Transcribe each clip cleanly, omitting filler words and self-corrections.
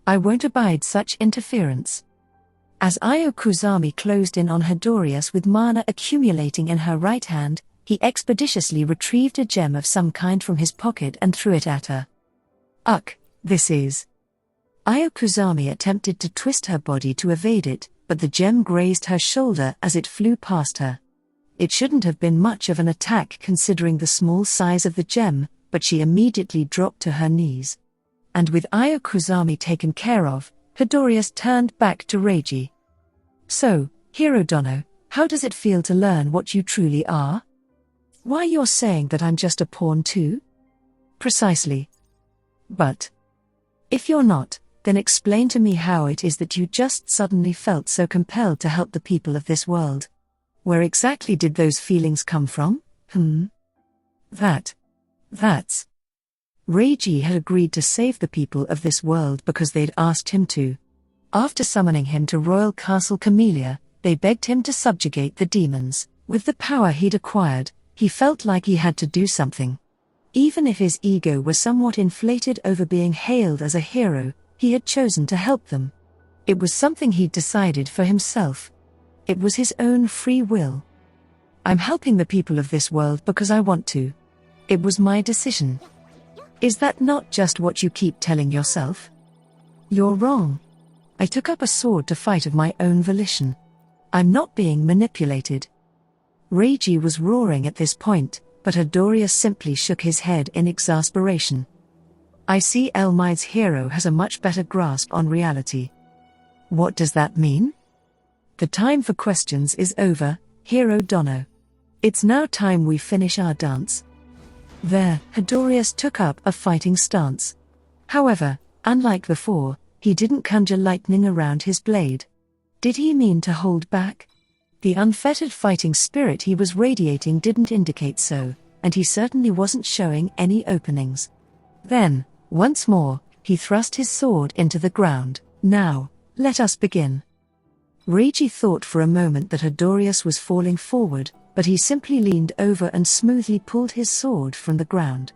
I won't abide such interference. As Io Kusami closed in on Hedorius with mana accumulating in her right hand, he expeditiously retrieved a gem of some kind from his pocket and threw it at her. Ugh, this is... Io Kusami attempted to twist her body to evade it, but the gem grazed her shoulder as it flew past her. It shouldn't have been much of an attack considering the small size of the gem, but she immediately dropped to her knees. And with Io Kusami taken care of, Hedorius turned back to Reiji. So, Hero Dono, how does it feel to learn what you truly are? Why you're saying that I'm just a pawn too? Precisely. But if you're not, then explain to me how it is that you just suddenly felt so compelled to help the people of this world. Where exactly did those feelings come from? That's... Reiji had agreed to save the people of this world because they'd asked him to. After summoning him to Royal Castle Camellia, they begged him to subjugate the demons. With the power he'd acquired, he felt like he had to do something. Even if his ego was somewhat inflated over being hailed as a hero, he had chosen to help them. It was something he'd decided for himself. It was his own free will. I'm helping the people of this world because I want to. It was my decision. Is that not just what you keep telling yourself? You're wrong. I took up a sword to fight of my own volition. I'm not being manipulated. Reiji was roaring at this point, but Hedorius simply shook his head in exasperation. I see Elmide's hero has a much better grasp on reality. What does that mean? The time for questions is over, Hero Dono. It's now time we finish our dance. There, Hedorius took up a fighting stance. However, unlike before, he didn't conjure lightning around his blade. Did he mean to hold back? The unfettered fighting spirit he was radiating didn't indicate so, and he certainly wasn't showing any openings. Then, once more, he thrust his sword into the ground. Now, let us begin. Reiji thought for a moment that Hedorius was falling forward, but he simply leaned over and smoothly pulled his sword from the ground.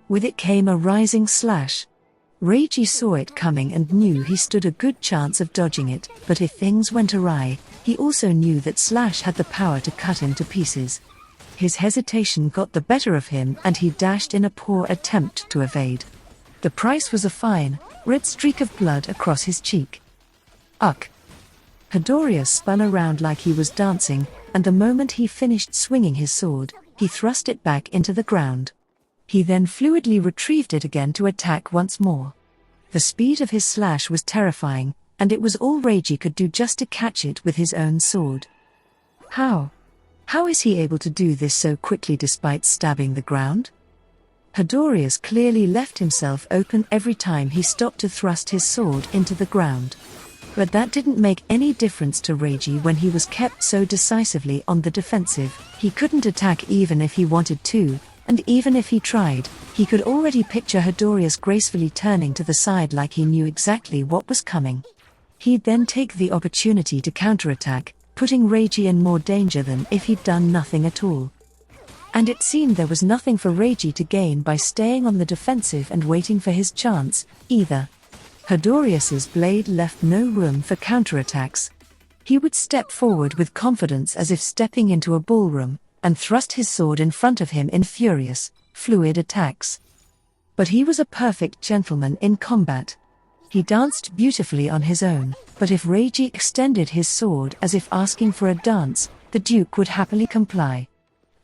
With it came a rising slash. Reiji saw it coming and knew he stood a good chance of dodging it, but if things went awry, he also knew that slash had the power to cut him to pieces. His hesitation got the better of him and he dashed in a poor attempt to evade. The price was a fine, red streak of blood across his cheek. Ugh! Hedorius spun around like he was dancing, and the moment he finished swinging his sword, he thrust it back into the ground. He then fluidly retrieved it again to attack once more. The speed of his slash was terrifying, and it was all Reiji could do just to catch it with his own sword. How is he able to do this so quickly despite stabbing the ground? Hedorius clearly left himself open every time he stopped to thrust his sword into the ground. But that didn't make any difference to Reiji when he was kept so decisively on the defensive. He couldn't attack even if he wanted to, and even if he tried, he could already picture Hedorius gracefully turning to the side like he knew exactly what was coming. He'd then take the opportunity to counterattack, putting Reiji in more danger than if he'd done nothing at all. And it seemed there was nothing for Reiji to gain by staying on the defensive and waiting for his chance, either. Hedorius's blade left no room for counterattacks. He would step forward with confidence as if stepping into a ballroom, and thrust his sword in front of him in furious, fluid attacks. But he was a perfect gentleman in combat. He danced beautifully on his own, but if Reiji extended his sword as if asking for a dance, the Duke would happily comply.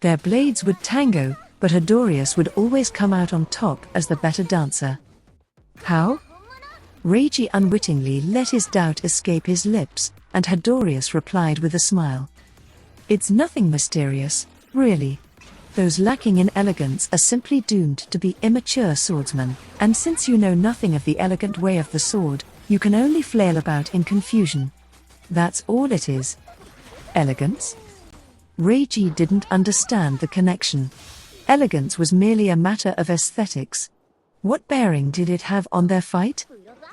Their blades would tango, but Hedorius would always come out on top as the better dancer. How? Reiji unwittingly let his doubt escape his lips, and Hedorius replied with a smile. It's nothing mysterious, really. Those lacking in elegance are simply doomed to be immature swordsmen, and since you know nothing of the elegant way of the sword, you can only flail about in confusion. That's all it is. Elegance? Reiji didn't understand the connection. Elegance was merely a matter of aesthetics. What bearing did it have on their fight?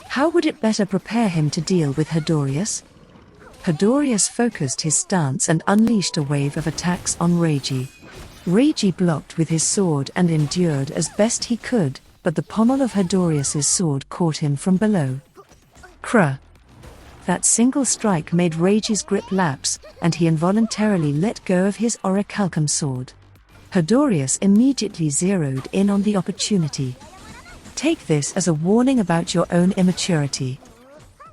How would it better prepare him to deal with Hedorius? Hedorius focused his stance and unleashed a wave of attacks on Reiji. Reiji blocked with his sword and endured as best he could, but the pommel of Hedorius's sword caught him from below. Cruh. That single strike made Reiji's grip lapse, and he involuntarily let go of his orichalcum sword. Hedorius immediately zeroed in on the opportunity. Take this as a warning about your own immaturity.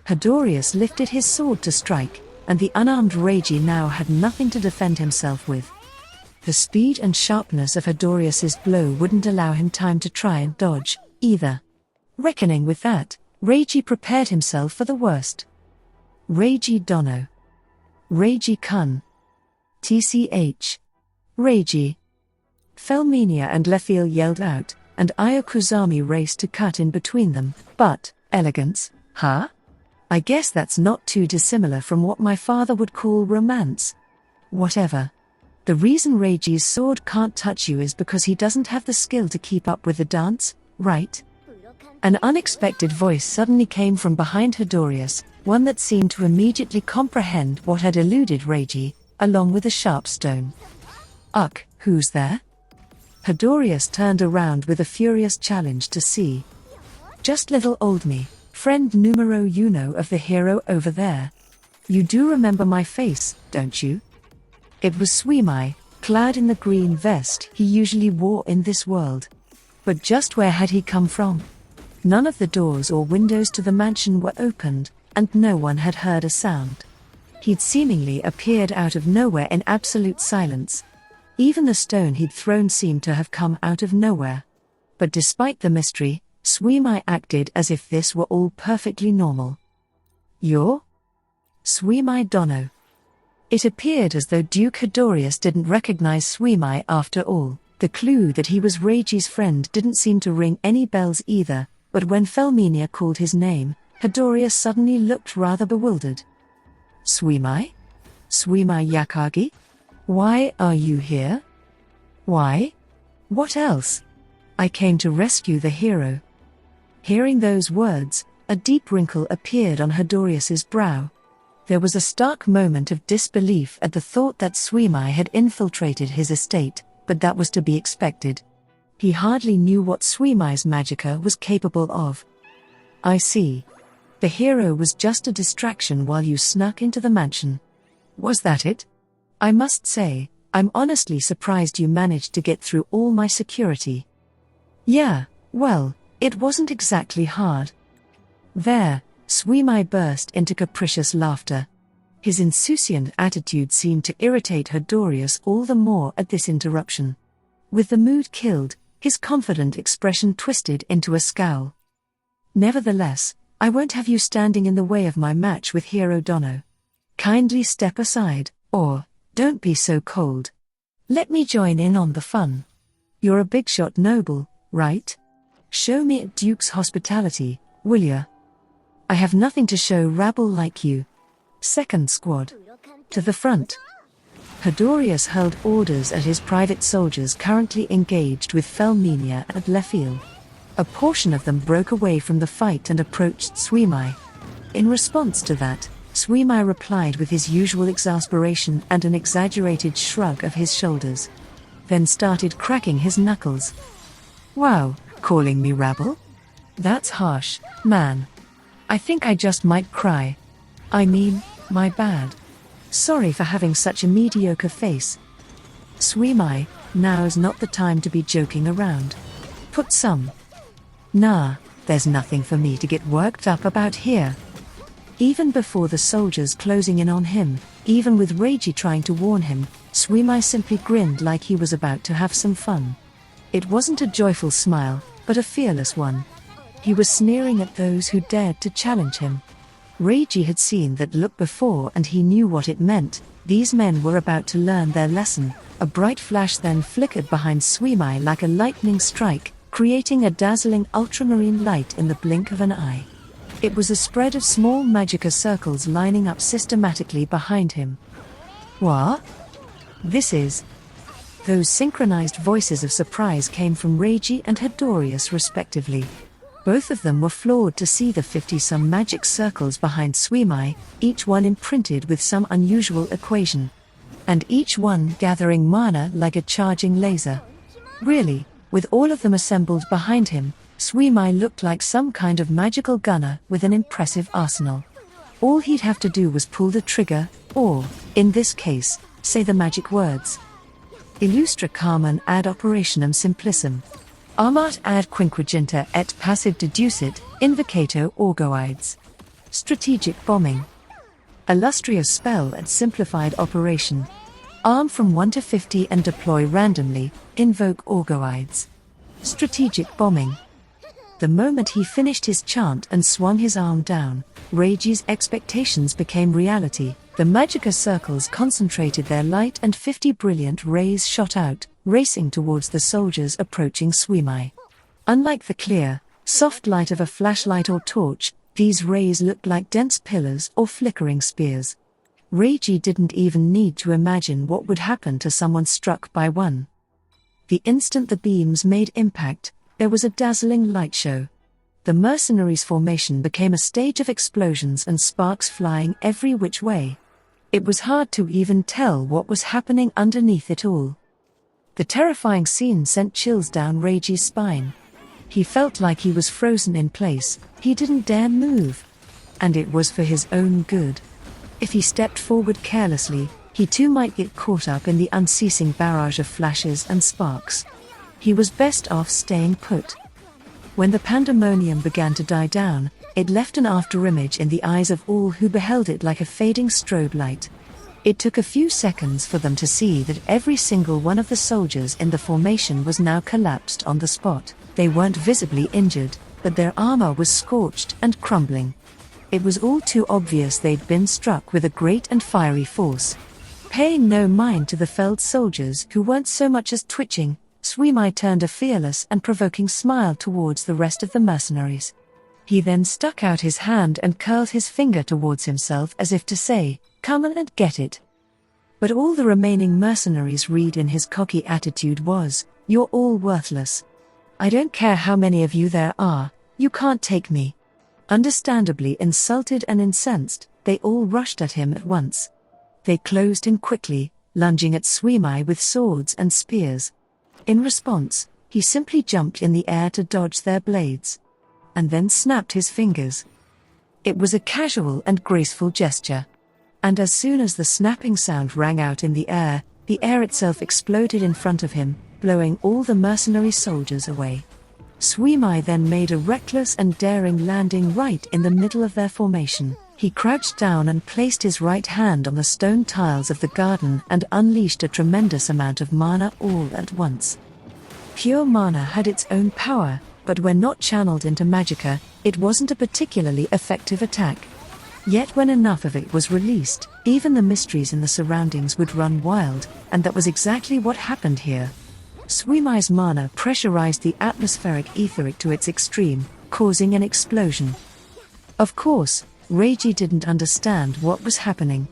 Hedorius lifted his sword to strike, and the unarmed Reiji now had nothing to defend himself with. The speed and sharpness of Hedorius's blow wouldn't allow him time to try and dodge, either. Reckoning with that, Reiji prepared himself for the worst. Reiji Dono. Reiji Kun. TCH. Reiji. Felmenia and Lefiel yelled out, and Ayokuzami raced to cut in between them. But, elegance, huh? I guess that's not too dissimilar from what my father would call romance. Whatever. The reason Reiji's sword can't touch you is because he doesn't have the skill to keep up with the dance, right? An unexpected voice suddenly came from behind Hedorius, one that seemed to immediately comprehend what had eluded Reiji, along with a sharp stone. Uck, who's there? Hedorius turned around with a furious challenge to see. Just little old me, friend numero uno of the hero over there. You do remember my face, don't you? It was Suimai, clad in the green vest he usually wore in this world. But just where had he come from? None of the doors or windows to the mansion were opened, and no one had heard a sound. He'd seemingly appeared out of nowhere in absolute silence. Even the stone he'd thrown seemed to have come out of nowhere. But despite the mystery, Suimai acted as if this were all perfectly normal. You're? Suimai Dono. It appeared as though Duke Hedorius didn't recognize Suimai after all. The clue that he was Reiji's friend didn't seem to ring any bells either, but when Felmenia called his name, Hedorius suddenly looked rather bewildered. Suimai? Suimai Yakagi? Why are you here? Why? What else? I came to rescue the hero. Hearing those words, a deep wrinkle appeared on Hedorius's brow. There was a stark moment of disbelief at the thought that Suimai had infiltrated his estate, but that was to be expected. He hardly knew what Suimai's magicka was capable of. I see. The hero was just a distraction while you snuck into the mansion. Was that it? I must say, I'm honestly surprised you managed to get through all my security. Yeah, well, it wasn't exactly hard. There, Suimai burst into capricious laughter. His insouciant attitude seemed to irritate Hedorius all the more at this interruption. With the mood killed, his confident expression twisted into a scowl. Nevertheless, I won't have you standing in the way of my match with Hero Dono. Kindly step aside, or, don't be so cold. Let me join in on the fun. You're a big shot noble, right? Show me a duke's hospitality, will ya? I have nothing to show rabble like you. Second squad. To the front. Hedorius hurled orders at his private soldiers currently engaged with Felmenia and Lefiel. A portion of them broke away from the fight and approached Suimai. In response to that, Suimai replied with his usual exasperation and an exaggerated shrug of his shoulders. Then started cracking his knuckles. Wow, calling me rabble? That's harsh, man. I think I just might cry. I mean, my bad. Sorry for having such a mediocre face. Suimai, now's not the time to be joking around. Put some. Nah, there's nothing for me to get worked up about here. Even before the soldiers closing in on him, even with Reiji trying to warn him, Suimai simply grinned like he was about to have some fun. It wasn't a joyful smile, but a fearless one. He was sneering at those who dared to challenge him. Reiji had seen that look before and he knew what it meant. These men were about to learn their lesson. A bright flash then flickered behind Suimai like a lightning strike, creating a dazzling ultramarine light in the blink of an eye. It was a spread of small magicka circles lining up systematically behind him. What? This is... Those synchronized voices of surprise came from Reiji and Hedorius respectively. Both of them were floored to see the 50-some magic circles behind Suimai, each one imprinted with some unusual equation. And each one gathering mana like a charging laser. Really, With all of them assembled behind him, Suimai looked like some kind of magical gunner with an impressive arsenal. All he'd have to do was pull the trigger, or, in this case, say the magic words. Illustra Carmen ad operationem simplicem. Armat ad quinquaginta et passive deducit, invocato orgoides. Strategic bombing. Illustrious spell and simplified operation. Arm from 1 to 50 and deploy randomly, invoke orgoides. Strategic bombing. The moment he finished his chant and swung his arm down, Reiji's expectations became reality. The magicka circles concentrated their light and 50 brilliant rays shot out, racing towards the soldiers approaching Suimai. Unlike the clear, soft light of a flashlight or torch, these rays looked like dense pillars or flickering spears. Reiji didn't even need to imagine what would happen to someone struck by one. The instant the beams made impact, there was a dazzling light show. The mercenaries' formation became a stage of explosions and sparks flying every which way. It was hard to even tell what was happening underneath it all. The terrifying scene sent chills down Reiji's spine. He felt like he was frozen in place. He didn't dare move. And it was for his own good. If he stepped forward carelessly, he too might get caught up in the unceasing barrage of flashes and sparks. He was best off staying put. When the pandemonium began to die down, it left an afterimage in the eyes of all who beheld it like a fading strobe light. It took a few seconds for them to see that every single one of the soldiers in the formation was now collapsed on the spot. They weren't visibly injured, but their armor was scorched and crumbling. It was all too obvious they'd been struck with a great and fiery force. Paying no mind to the felled soldiers who weren't so much as twitching, Suimai turned a fearless and provoking smile towards the rest of the mercenaries. He then stuck out his hand and curled his finger towards himself as if to say, "Come on and get it." But all the remaining mercenaries read in his cocky attitude was, "You're all worthless. I don't care how many of you there are, you can't take me." Understandably insulted and incensed, they all rushed at him at once. They closed in quickly, lunging at Suimai with swords and spears. In response, he simply jumped in the air to dodge their blades. And then snapped his fingers. It was a casual and graceful gesture. And as soon as the snapping sound rang out in the air itself exploded in front of him, blowing all the mercenary soldiers away. Suimai then made a reckless and daring landing right in the middle of their formation. He crouched down and placed his right hand on the stone tiles of the garden and unleashed a tremendous amount of mana all at once. Pure mana had its own power, but when not channeled into magicka, it wasn't a particularly effective attack. Yet when enough of it was released, even the mysteries in the surroundings would run wild, and that was exactly what happened here. Suimai's mana pressurized the atmospheric etheric to its extreme, causing an explosion. Of course, Reiji didn't understand what was happening.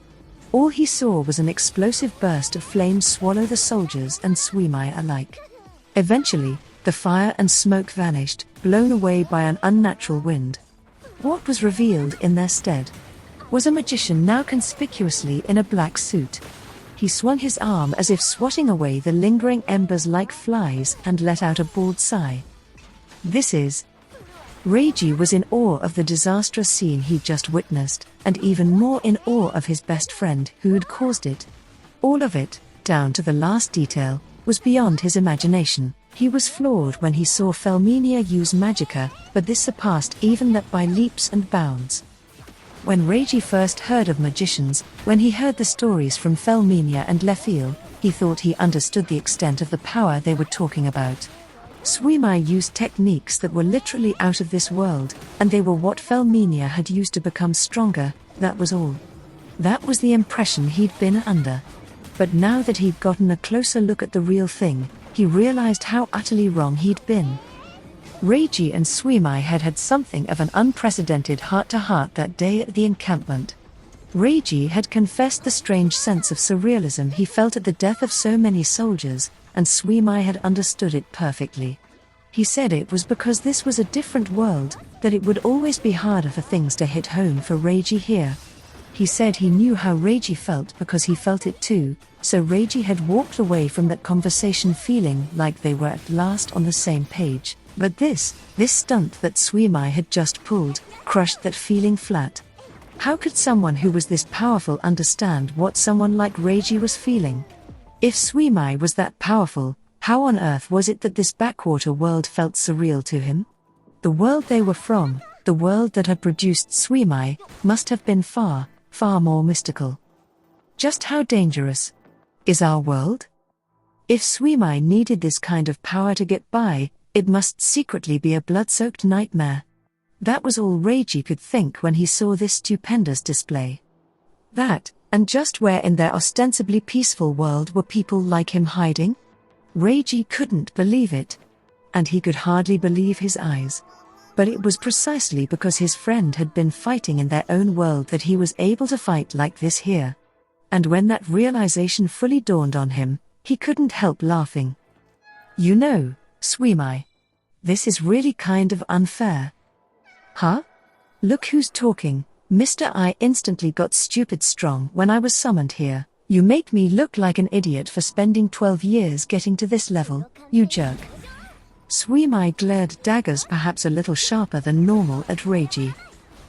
All he saw was an explosive burst of flames swallow the soldiers and Suimai alike. Eventually, the fire and smoke vanished, blown away by an unnatural wind. What was revealed in their stead was a magician now conspicuously in a black suit. He swung his arm as if swatting away the lingering embers like flies and let out a bored sigh. This is... Reiji was in awe of the disastrous scene he'd just witnessed, and even more in awe of his best friend who'd caused it. All of it, down to the last detail, was beyond his imagination. He was floored when he saw Felminia use magicka, but this surpassed even that by leaps and bounds. When Reiji first heard of magicians, when he heard the stories from Felminia and Lefiel, he thought he understood the extent of the power they were talking about. Suimai used techniques that were literally out of this world, and they were what Felminia had used to become stronger, that was all. That was the impression he'd been under. But now that he'd gotten a closer look at the real thing, he realized how utterly wrong he'd been. Reiji and Suimai had had something of an unprecedented heart-to-heart that day at the encampment. Reiji had confessed the strange sense of surrealism he felt at the death of so many soldiers, and Suimai had understood it perfectly. He said it was because this was a different world, that it would always be harder for things to hit home for Reiji here. He said he knew how Reiji felt because he felt it too, so Reiji had walked away from that conversation feeling like they were at last on the same page. But this stunt that Suimai had just pulled, crushed that feeling flat. How could someone who was this powerful understand what someone like Reiji was feeling? If Suimai was that powerful, how on earth was it that this backwater world felt surreal to him? The world they were from, the world that had produced Suimai, must have been far, far more mystical. Just how dangerous is our world? If Suimai needed this kind of power to get by, it must secretly be a blood-soaked nightmare. That was all Reiji could think when he saw this stupendous display. That, and just where in their ostensibly peaceful world were people like him hiding? Reiji couldn't believe it. And he could hardly believe his eyes. But it was precisely because his friend had been fighting in their own world that he was able to fight like this here. And when that realization fully dawned on him, he couldn't help laughing. You know, Suimai, this is really kind of unfair. Huh? Look who's talking, Mr. I instantly got stupid strong when I was summoned here. You make me look like an idiot for spending 12 years getting to this level, you jerk. Suimai glared daggers perhaps a little sharper than normal at Reiji.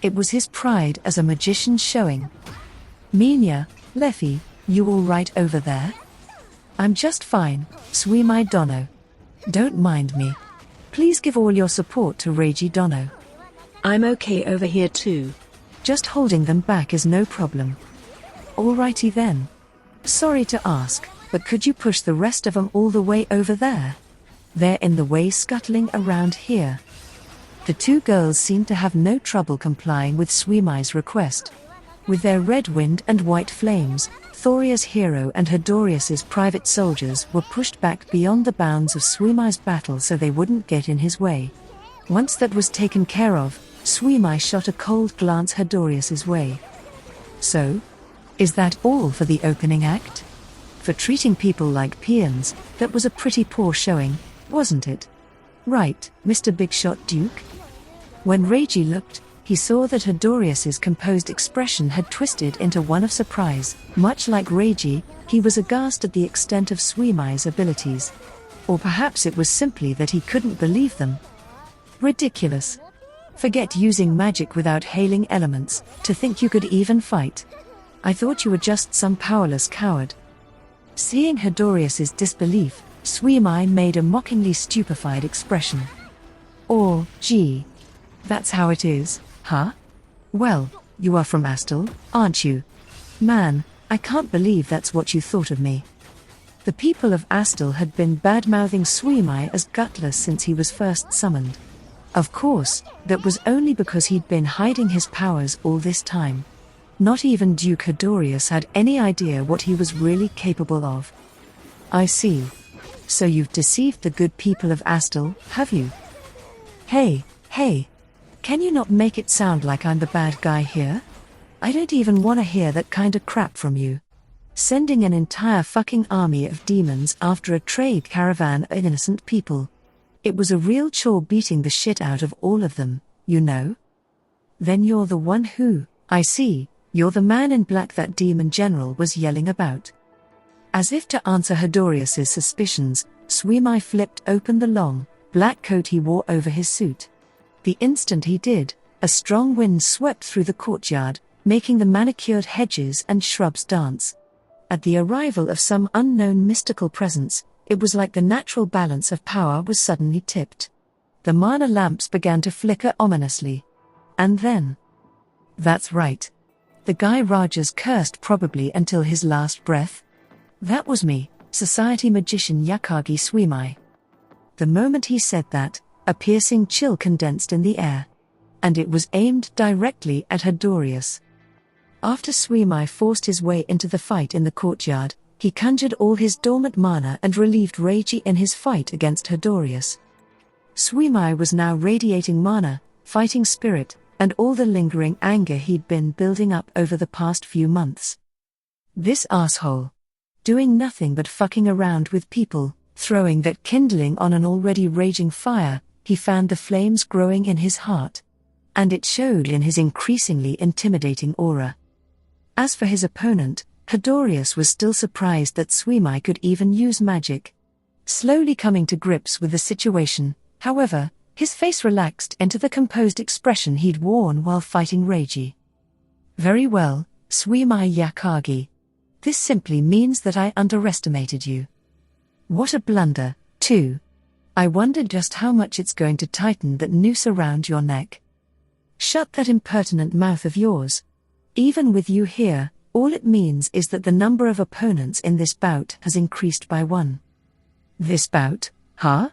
It was his pride as a magician showing. Minya, Leffy, you all right over there? I'm just fine, Suimai Dono. Don't mind me. Please give all your support to Reiji Dono. I'm okay over here too. Just holding them back is no problem. Alrighty then. Sorry to ask, but could you push the rest of them all the way over there? They're in the way scuttling around here. The two girls seemed to have no trouble complying with Suimai's request. With their red wind and white flames, Thoria's hero and Hedorius's private soldiers were pushed back beyond the bounds of Suimai's battle so they wouldn't get in his way. Once that was taken care of, Suimai shot a cold glance Hedorius's way. So? Is that all for the opening act? For treating people like peons, that was a pretty poor showing, wasn't it? Right, Mr. Big Shot Duke? When Reiji looked, he saw that Hedorius's composed expression had twisted into one of surprise. Much like Reiji, he was aghast at the extent of Suimai's abilities. Or perhaps it was simply that he couldn't believe them. Ridiculous. Forget using magic without hailing elements, to think you could even fight. I thought you were just some powerless coward. Seeing Hedorius's disbelief, Suimai made a mockingly stupefied expression. Or, gee. That's how it is, huh? Well, you are from Astal, aren't you? Man, I can't believe that's what you thought of me. The people of Astal had been bad-mouthing Suimai as gutless since he was first summoned. Of course, that was only because he'd been hiding his powers all this time. Not even Duke Hedorius had any idea what he was really capable of. I see. So you've deceived the good people of Astal, have you? Hey. Can you not make it sound like I'm the bad guy here? I don't even want to hear that kind of crap from you. Sending an entire fucking army of demons after a trade caravan of innocent people. It was a real chore beating the shit out of all of them, you know? Then you're the one who, I see, you're the man in black that demon general was yelling about. As if to answer Hedorius's suspicions, Suimai flipped open the long, black coat he wore over his suit. The instant he did, a strong wind swept through the courtyard, making the manicured hedges and shrubs dance. At the arrival of some unknown mystical presence, it was like the natural balance of power was suddenly tipped. The mana lamps began to flicker ominously. And then... That's right. The guy Rajas cursed probably until his last breath. That was me, society magician Yakagi Suimai. The moment he said that, a piercing chill condensed in the air. And it was aimed directly at Hedorius. After Suimai forced his way into the fight in the courtyard, he conjured all his dormant mana and relieved Reiji in his fight against Hedorius. Suimai was now radiating mana, fighting spirit, and all the lingering anger he'd been building up over the past few months. This asshole. Doing nothing but fucking around with people, throwing that kindling on an already raging fire, he fanned the flames growing in his heart. And it showed in his increasingly intimidating aura. As for his opponent, Hedorius was still surprised that Suimai could even use magic. Slowly coming to grips with the situation, however, his face relaxed into the composed expression he'd worn while fighting Reiji. Very well, Suimai Yakagi. This simply means that I underestimated you. What a blunder, too. I wonder just how much it's going to tighten that noose around your neck. Shut that impertinent mouth of yours. Even with you here, all it means is that the number of opponents in this bout has increased by 1. This bout, huh?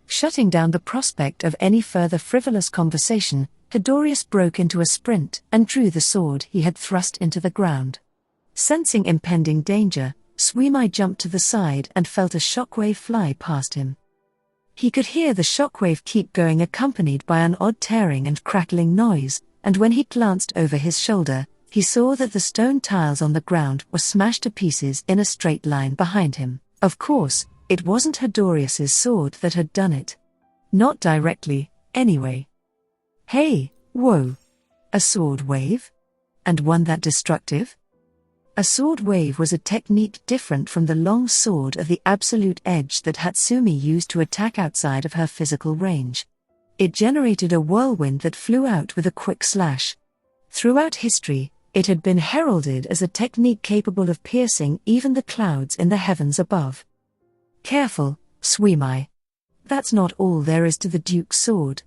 Shutting down the prospect of any further frivolous conversation, Hedorius broke into a sprint and drew the sword he had thrust into the ground. Sensing impending danger, Suimai jumped to the side and felt a shockwave fly past him. He could hear the shockwave keep going, accompanied by an odd tearing and crackling noise, and when he glanced over his shoulder, he saw that the stone tiles on the ground were smashed to pieces in a straight line behind him. Of course, it wasn't Hedorius's sword that had done it. Not directly, anyway. Hey, whoa. A sword wave? And one that destructive? A sword wave was a technique different from the long sword of the absolute edge that Hatsumi used to attack outside of her physical range. It generated a whirlwind that flew out with a quick slash. Throughout history, it had been heralded as a technique capable of piercing even the clouds in the heavens above. Careful, Suimai. That's not all there is to the Duke's sword.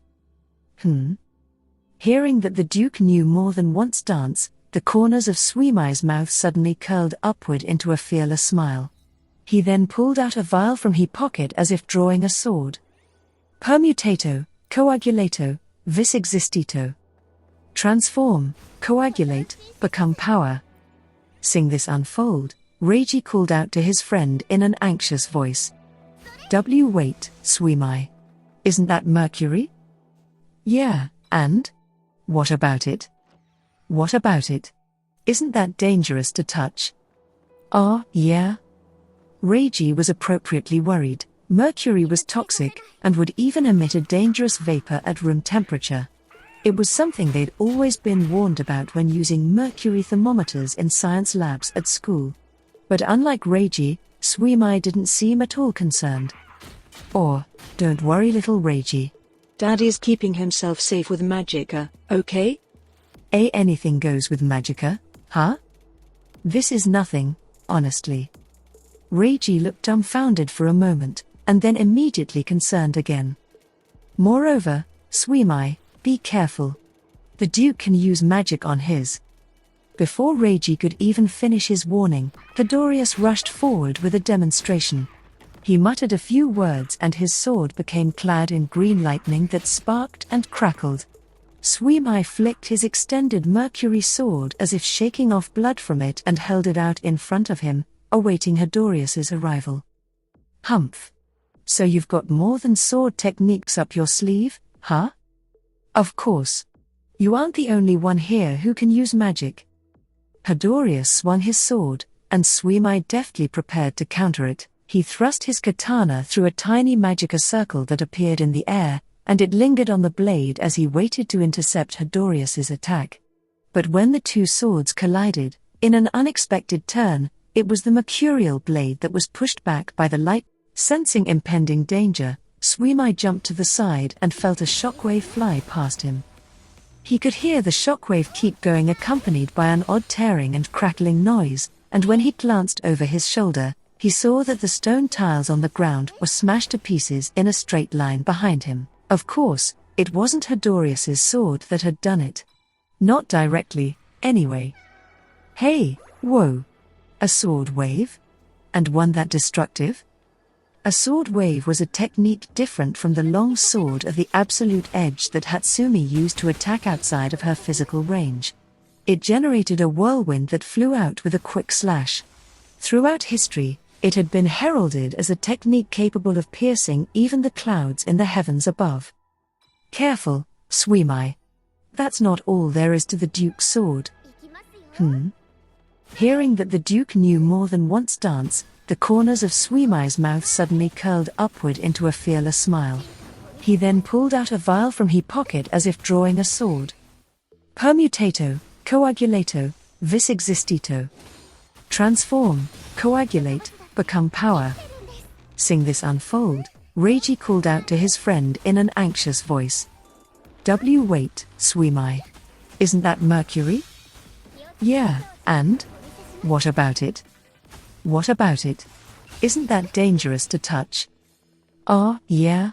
Hearing that the Duke knew more than once dance, the corners of Suimai's mouth suddenly curled upward into a fearless smile. He then pulled out a vial from his pocket as if drawing a sword. Permutato, coagulato, vis existito. Transform, coagulate, become power. Seeing this unfold, Reiji called out to his friend in an anxious voice. Wait, Suimai. Isn't that mercury? Yeah, and? What about it? What about it? Isn't that dangerous to touch? Yeah? Reiji was appropriately worried. Mercury was toxic, and would even emit a dangerous vapor at room temperature. It was something they'd always been warned about when using mercury thermometers in science labs at school. But unlike Reiji, Suimai didn't seem at all concerned. Don't worry, little Reiji. Daddy's keeping himself safe with magicka, okay? Anything goes with magicka, huh? This is nothing, honestly. Reiji looked dumbfounded for a moment, and then immediately concerned again. Moreover, Suimai, be careful. The Duke can use magic on his. Before Reiji could even finish his warning, Hedorius rushed forward with a demonstration. He muttered a few words and his sword became clad in green lightning that sparked and crackled. Suimai flicked his extended mercury sword as if shaking off blood from it and held it out in front of him, awaiting Hedorius's arrival. Humph. So you've got more than sword techniques up your sleeve, huh? Of course. You aren't the only one here who can use magic. Hedorius swung his sword, and Suimai deftly prepared to counter it. He thrust his katana through a tiny magicka circle that appeared in the air, and it lingered on the blade as he waited to intercept Hedorius's attack. But when the two swords collided, in an unexpected turn, it was the mercurial blade that was pushed back by the light. Sensing impending danger, Suimai jumped to the side and felt a shockwave fly past him. He could hear the shockwave keep going, accompanied by an odd tearing and crackling noise, and when he glanced over his shoulder, he saw that the stone tiles on the ground were smashed to pieces in a straight line behind him. Of course, it wasn't Hedorius's sword that had done it. Not directly, anyway. Hey, whoa. A sword wave? And one that destructive? A sword wave was a technique different from the long sword of the absolute edge that Hatsumi used to attack outside of her physical range. It generated a whirlwind that flew out with a quick slash. Throughout history, it had been heralded as a technique capable of piercing even the clouds in the heavens above. Careful, Suimai. That's not all there is to the Duke's sword. Hearing that the Duke knew more than once dance, the corners of Suimai's mouth suddenly curled upward into a fearless smile. He then pulled out a vial from his pocket as if drawing a sword. Permutato, coagulato, vis existito. Transform, coagulate, become power. Seeing this unfold, Reiji called out to his friend in an anxious voice. Wait, Suimai. Isn't that Mercury? Yeah, and? What about it? What about it? Isn't that dangerous to touch? Yeah?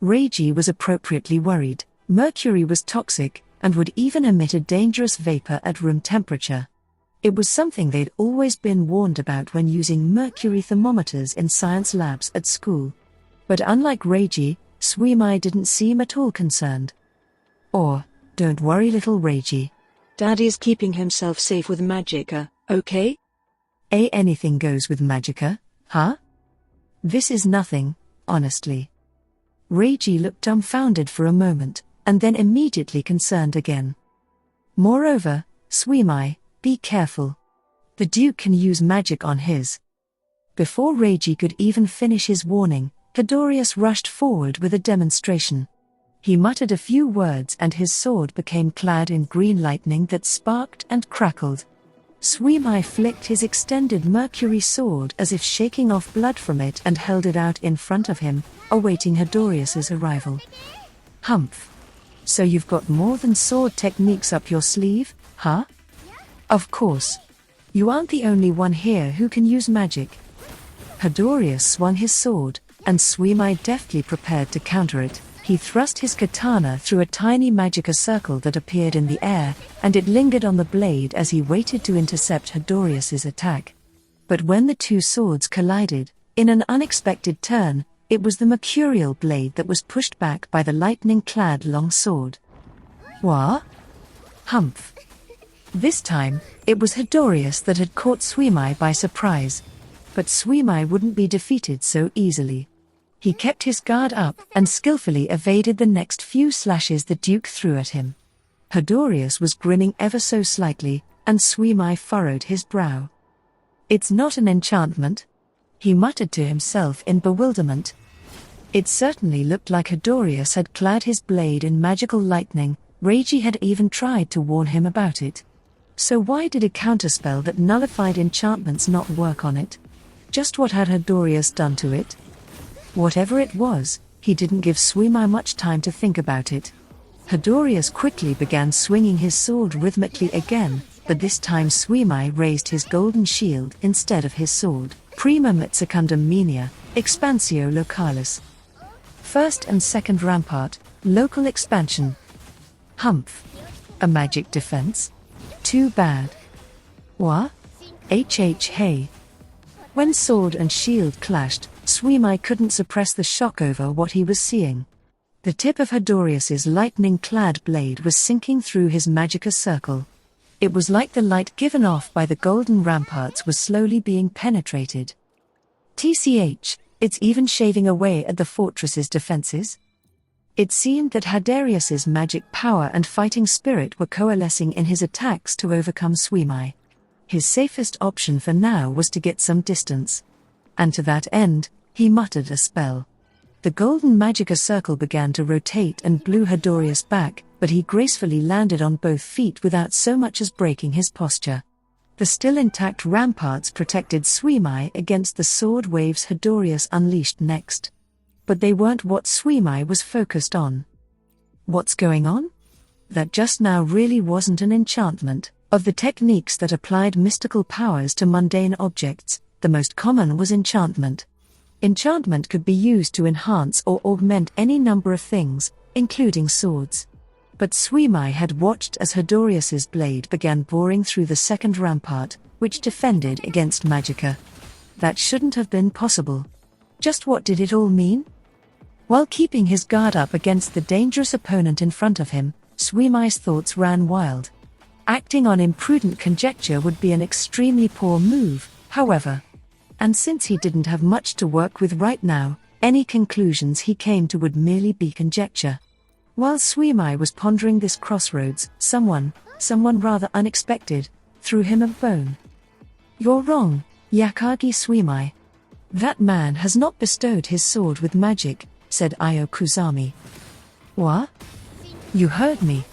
Reiji was appropriately worried. Mercury was toxic, and would even emit a dangerous vapor at room temperature. It was something they'd always been warned about when using mercury thermometers in science labs at school. But unlike Reiji, Suimai didn't seem at all concerned. Don't worry little Reiji. Daddy's keeping himself safe with Magica, okay? Anything goes with Magica, huh? This is nothing, honestly. Reiji looked dumbfounded for a moment, and then immediately concerned again. Moreover, Suimai, be careful. The Duke can use magic on his. Before Reiji could even finish his warning, Hedorius rushed forward with a demonstration. He muttered a few words and his sword became clad in green lightning that sparked and crackled. Suimai flicked his extended mercury sword as if shaking off blood from it and held it out in front of him, awaiting Hedorius's arrival. Humph. So you've got more than sword techniques up your sleeve, huh? Of course. You aren't the only one here who can use magic. Hedorius swung his sword, and Suimai deftly prepared to counter it. He thrust his katana through a tiny magica circle that appeared in the air, and it lingered on the blade as he waited to intercept Hedorius's attack. But when the two swords collided, in an unexpected turn, it was the mercurial blade that was pushed back by the lightning-clad long sword. What? Humph. This time, it was Hedorius that had caught Suimai by surprise. But Suimai wouldn't be defeated so easily. He kept his guard up and skillfully evaded the next few slashes the Duke threw at him. Hedorius was grinning ever so slightly, and Suimai furrowed his brow. It's not an enchantment? He muttered to himself in bewilderment. It certainly looked like Hedorius had clad his blade in magical lightning. Reiji had even tried to warn him about it. So why did a counterspell that nullified enchantments not work on it? Just what had Hedorius done to it? Whatever it was, he didn't give Suimai much time to think about it. Hedorius quickly began swinging his sword rhythmically again, but this time Suimai raised his golden shield instead of his sword. Prima mit secundum menia, expansio localis. First and second rampart, local expansion. Humph. A magic defense? Too bad. What? Hey. When sword and shield clashed, Suimai couldn't suppress the shock over what he was seeing. The tip of Hedorius's lightning-clad blade was sinking through his magica circle. It was like the light given off by the golden ramparts was slowly being penetrated. TCH, it's even shaving away at the fortress's defenses? It seemed that Hedorius's magic power and fighting spirit were coalescing in his attacks to overcome Suimai. His safest option for now was to get some distance. And to that end, he muttered a spell. The golden magica circle began to rotate and blew Hedorius back, but he gracefully landed on both feet without so much as breaking his posture. The still intact ramparts protected Suimai against the sword waves Hedorius unleashed next. But they weren't what Suimai was focused on. What's going on? That just now really wasn't an enchantment. Of the techniques that applied mystical powers to mundane objects, the most common was enchantment. Enchantment could be used to enhance or augment any number of things, including swords. But Suimai had watched as Hedorius's blade began boring through the second rampart, which defended against magica. That shouldn't have been possible. Just what did it all mean? While keeping his guard up against the dangerous opponent in front of him, Suimai's thoughts ran wild. Acting on imprudent conjecture would be an extremely poor move, however. And since he didn't have much to work with right now, any conclusions he came to would merely be conjecture. While Suimai was pondering this crossroads, someone rather unexpected, threw him a bone. You're wrong, Yakagi Suimai. That man has not bestowed his sword with magic, said Io Kusami. What? You heard me.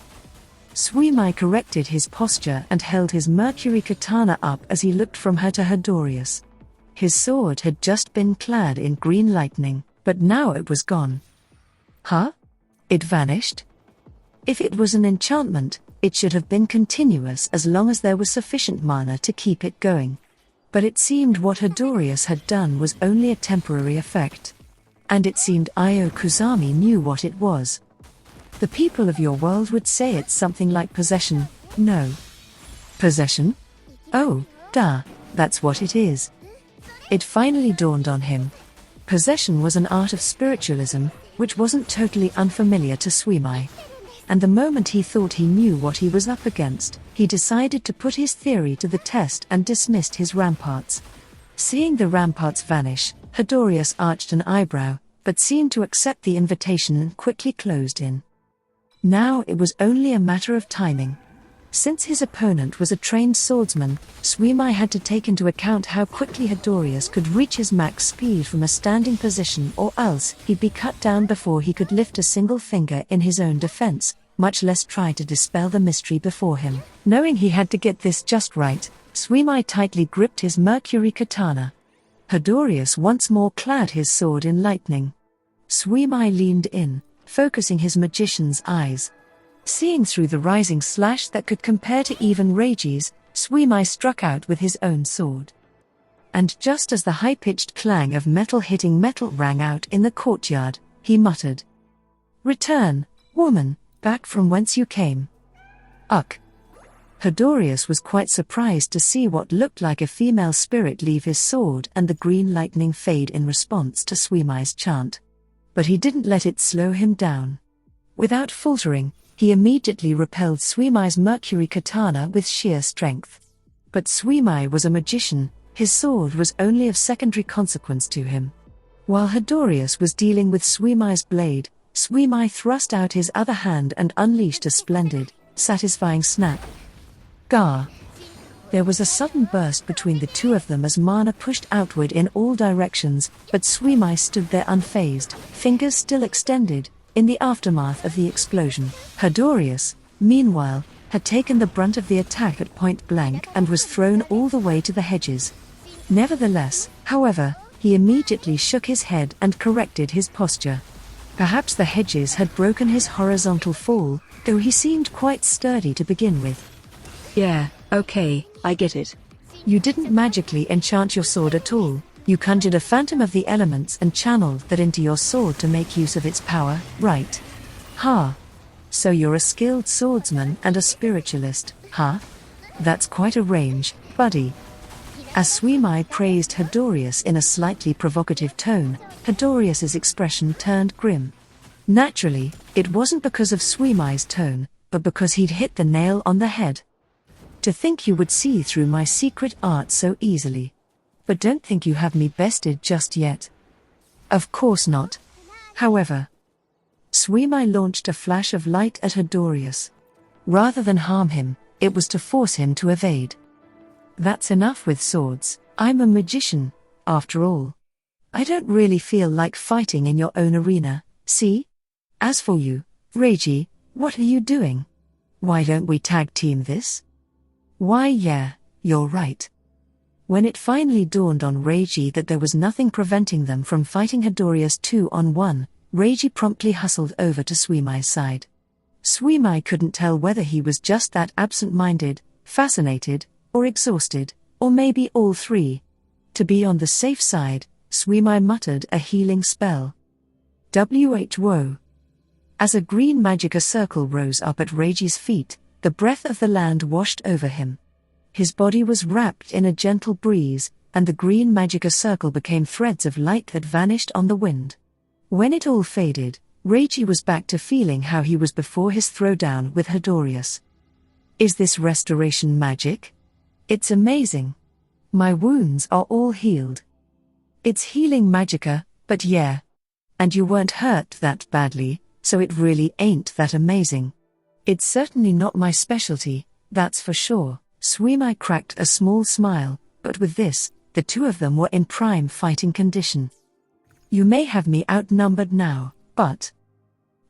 Suimai corrected his posture and held his Mercury katana up as he looked from her to Hedorius. His sword had just been clad in green lightning, but now it was gone. Huh? It vanished? If it was an enchantment, it should have been continuous as long as there was sufficient mana to keep it going. But it seemed what Hedorius had done was only a temporary effect. And it seemed Io Kusami knew what it was. The people of your world would say it's something like possession, no? Possession? Oh, duh, that's what it is. It finally dawned on him. Possession was an art of spiritualism, which wasn't totally unfamiliar to Suimai. And the moment he thought he knew what he was up against, he decided to put his theory to the test and dismissed his ramparts. Seeing the ramparts vanish, Hedorius arched an eyebrow, but seemed to accept the invitation and quickly closed in. Now it was only a matter of timing. Since his opponent was a trained swordsman, Suimai had to take into account how quickly Hedorius could reach his max speed from a standing position, or else he'd be cut down before he could lift a single finger in his own defense, much less try to dispel the mystery before him. Knowing he had to get this just right, Suimai tightly gripped his Mercury katana. Hedorius once more clad his sword in lightning. Suimai leaned in, focusing his magician's eyes. Seeing through the rising slash that could compare to even Reiji's, Suimai struck out with his own sword. And just as the high-pitched clang of metal hitting metal rang out in the courtyard, he muttered, "Return, woman, back from whence you came." Ugh. Hedorius was quite surprised to see what looked like a female spirit leave his sword and the green lightning fade in response to Suimai's chant. But he didn't let it slow him down. Without faltering, he immediately repelled Suimai's Mercury katana with sheer strength. But Suimai was a magician, his sword was only of secondary consequence to him. While Hedorius was dealing with Suimai's blade, Suimai thrust out his other hand and unleashed a splendid, satisfying snap. Gah! There was a sudden burst between the two of them as mana pushed outward in all directions, but Suimai stood there unfazed, fingers still extended, in the aftermath of the explosion. Hedorius, meanwhile, had taken the brunt of the attack at point blank and was thrown all the way to the hedges. Nevertheless, however, he immediately shook his head and corrected his posture. Perhaps the hedges had broken his horizontal fall, though he seemed quite sturdy to begin with. Yeah, okay, I get it. You didn't magically enchant your sword at all, you conjured a phantom of the elements and channeled that into your sword to make use of its power, right? Ha! So you're a skilled swordsman and a spiritualist, huh? That's quite a range, buddy. As Suimai praised Hedorius in a slightly provocative tone, Hedorius's expression turned grim. Naturally, it wasn't because of Suimai's tone, but because he'd hit the nail on the head. To think you would see through my secret art so easily. But don't think you have me bested just yet. Of course not. However, Suimai launched a flash of light at Hedorius. Rather than harm him, it was to force him to evade. That's enough with swords, I'm a magician, after all. I don't really feel like fighting in your own arena, see? As for you, Reiji, what are you doing? Why don't we tag team this? Why yeah, you're right. When it finally dawned on Reiji that there was nothing preventing them from fighting Hedorius 2-on-1, Reiji promptly hustled over to Suimai's side. Suimai couldn't tell whether he was just that absent-minded, fascinated, or exhausted, or maybe all three. To be on the safe side, Suimai muttered a healing spell. Whoa. As a green magicka circle rose up at Reiji's feet, the breath of the land washed over him. His body was wrapped in a gentle breeze, and the green magicka circle became threads of light that vanished on the wind. When it all faded, Reiji was back to feeling how he was before his throwdown with Hedorius. Is this restoration magic? It's amazing. My wounds are all healed. It's healing magicka, but yeah. And you weren't hurt that badly, so it really ain't that amazing. It's certainly not my specialty, that's for sure. Suimai cracked a small smile, but with this, the two of them were in prime fighting condition. You may have me outnumbered now, but...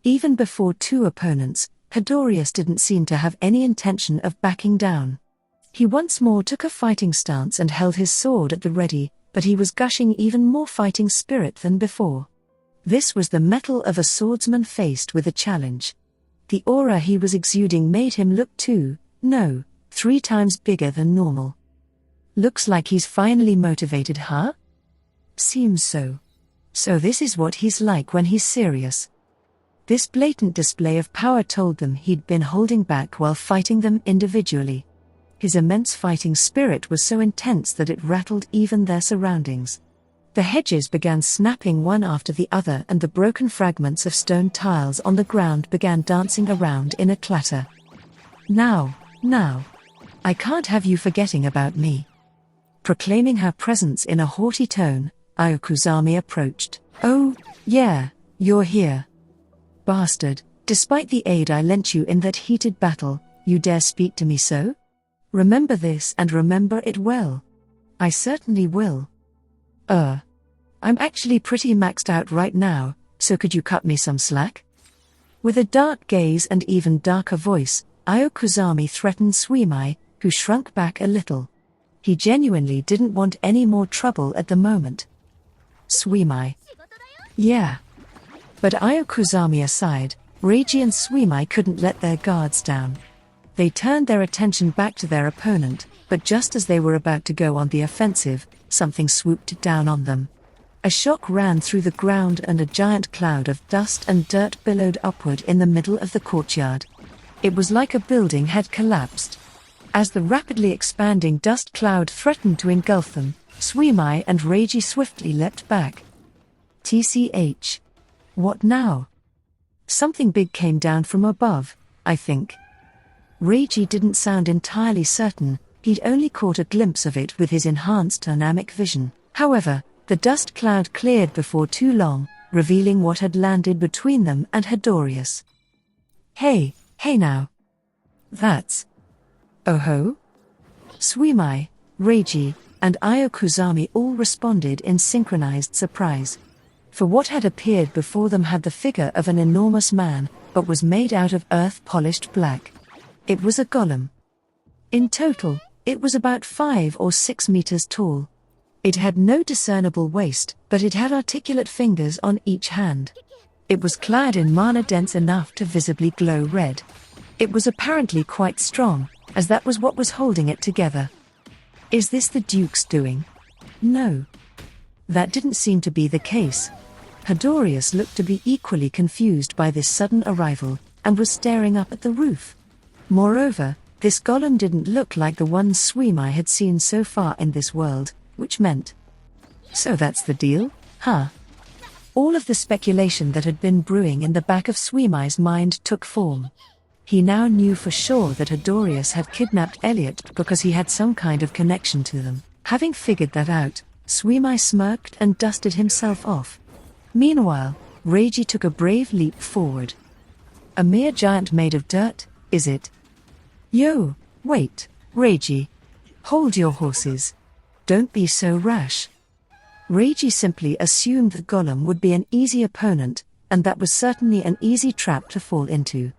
Even before two opponents, Hedorius didn't seem to have any intention of backing down. He once more took a fighting stance and held his sword at the ready, but he was gushing even more fighting spirit than before. This was the mettle of a swordsman faced with a challenge. The aura he was exuding made him look 3 times bigger than normal. Looks like he's finally motivated, huh? Seems so. So this is what he's like when he's serious. This blatant display of power told them he'd been holding back while fighting them individually. His immense fighting spirit was so intense that it rattled even their surroundings. The hedges began snapping one after the other, and the broken fragments of stone tiles on the ground began dancing around in a clatter. Now, I can't have you forgetting about me. Proclaiming her presence in a haughty tone, Ayokuzami approached. Oh, yeah, you're here. Bastard, despite the aid I lent you in that heated battle, you dare speak to me so? Remember this and remember it well. I certainly will. I'm actually pretty maxed out right now, so could you cut me some slack? With a dark gaze and even darker voice, Ayokuzami threatened Suimai, who shrunk back a little. He genuinely didn't want any more trouble at the moment. Suimai. Yeah. But Ayokuzami aside, Reiji and Suimai couldn't let their guards down. They turned their attention back to their opponent, but just as they were about to go on the offensive, something swooped down on them. A shock ran through the ground and a giant cloud of dust and dirt billowed upward in the middle of the courtyard. It was like a building had collapsed. As the rapidly expanding dust cloud threatened to engulf them, Suimai and Reiji swiftly leapt back. TCH. What now? Something big came down from above, I think. Reiji didn't sound entirely certain, he'd only caught a glimpse of it with his enhanced dynamic vision. However, the dust cloud cleared before too long, revealing what had landed between them and Hedorius. Hey now. That's... Oh ho? Suimai, Reiji, and Ayokuzami all responded in synchronized surprise. For what had appeared before them had the figure of an enormous man, but was made out of earth-polished black. It was a golem. In total, it was about 5 or 6 meters tall. It had no discernible waist, but it had articulate fingers on each hand. It was clad in mana dense enough to visibly glow red. It was apparently quite strong, as that was what was holding it together. Is this the Duke's doing? No. That didn't seem to be the case. Hedorius looked to be equally confused by this sudden arrival, and was staring up at the roof. Moreover, this golem didn't look like the ones Suimai had seen so far in this world, which meant... So that's the deal, huh? All of the speculation that had been brewing in the back of Suimai's mind took form. He now knew for sure that Hedorius had kidnapped Elliot because he had some kind of connection to them. Having figured that out, Suimai smirked and dusted himself off. Meanwhile, Reiji took a brave leap forward. A mere giant made of dirt, is it? Yo, wait, Reiji. Hold your horses. Don't be so rash. Reiji simply assumed the golem would be an easy opponent, and that was certainly an easy trap to fall into.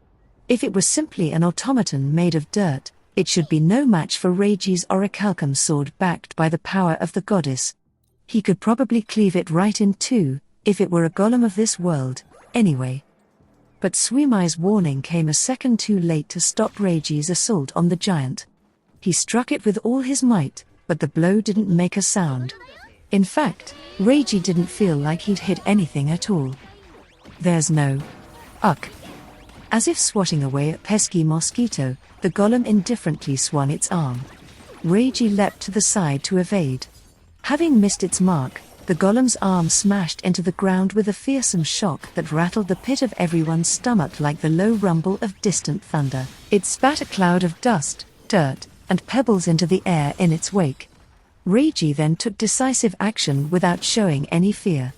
If it was simply an automaton made of dirt, it should be no match for Reiji's orichalcum sword backed by the power of the goddess. He could probably cleave it right in two, if it were a golem of this world, anyway. But Suimai's warning came a second too late to stop Reiji's assault on the giant. He struck it with all his might, but the blow didn't make a sound. In fact, Reiji didn't feel like he'd hit anything at all. There's no... Uck. As if swatting away a pesky mosquito, the golem indifferently swung its arm. Reiji leapt to the side to evade. Having missed its mark, the golem's arm smashed into the ground with a fearsome shock that rattled the pit of everyone's stomach like the low rumble of distant thunder. It spat a cloud of dust, dirt, and pebbles into the air in its wake. Reiji then took decisive action without showing any fear.